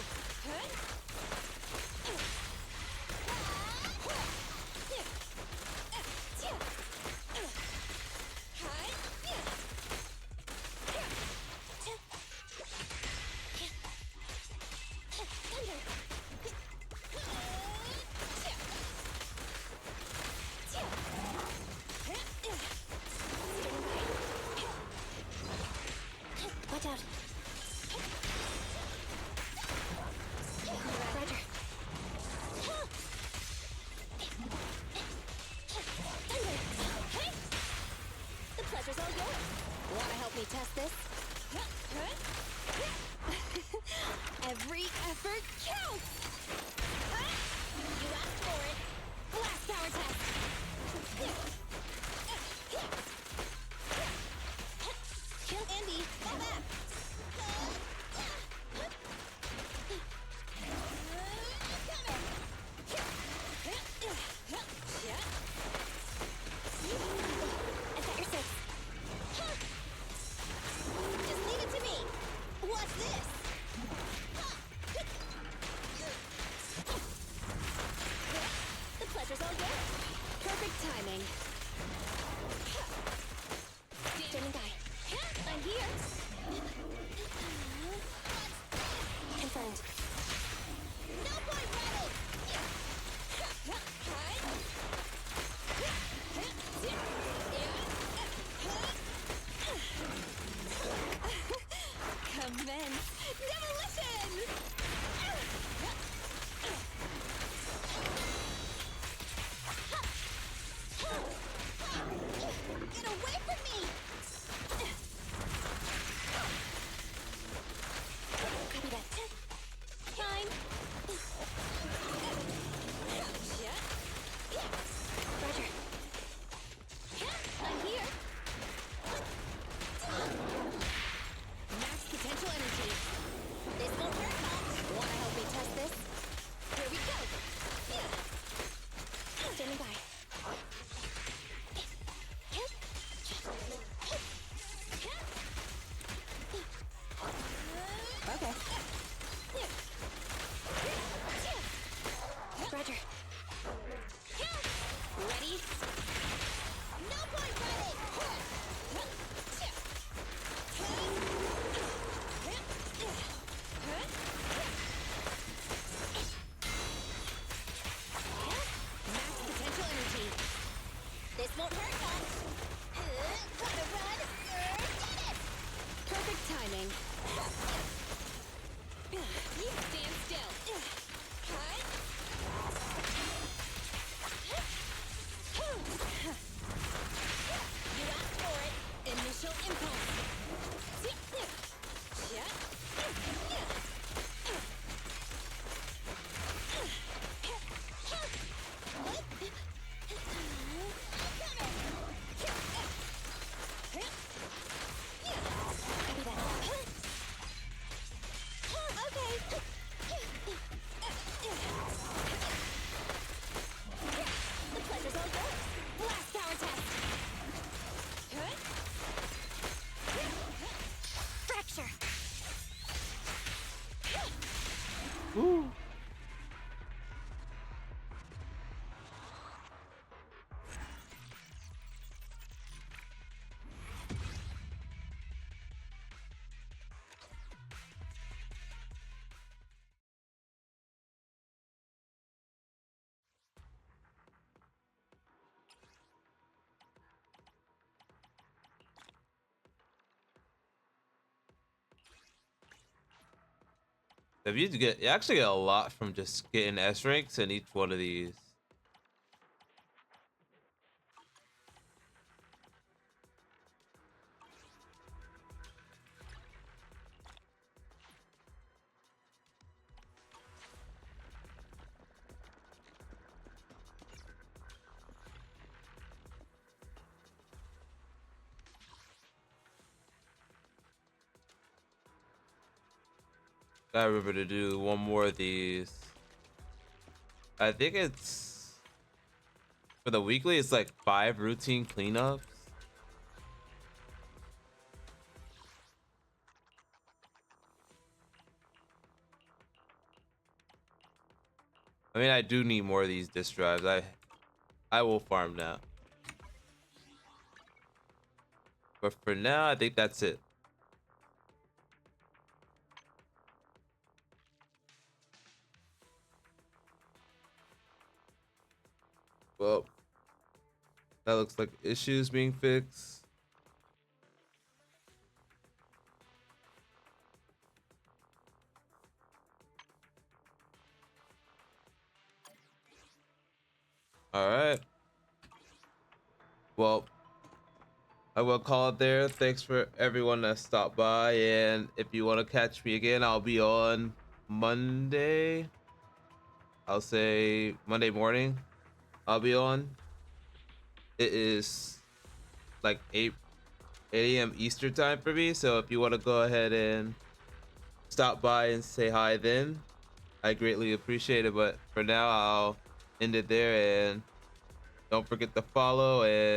[SPEAKER 4] Watch out. Roger. The pleasure's all yours.
[SPEAKER 12] Wanna help me test this? Every effort counts!
[SPEAKER 4] You asked for it.
[SPEAKER 12] Blast power test!
[SPEAKER 3] If you actually get a lot from just getting S ranks in each one of these. Gotta remember to do one more of these. I think it's for the weekly. It's like 5 routine cleanups. I mean, I do need more of these disk drives. I will farm now. But for now, I think that's it. Well, that looks like issues being fixed. All right. Well, I will call it there. Thanks for everyone that stopped by. And if you want to catch me again, I'll be on Monday. I'll say Monday morning. I'll be on. It is like 8 a.m. Eastern time for me. So if you want to go ahead and stop by and say hi then, I greatly appreciate it. But for now, I'll end it there. And don't forget to follow and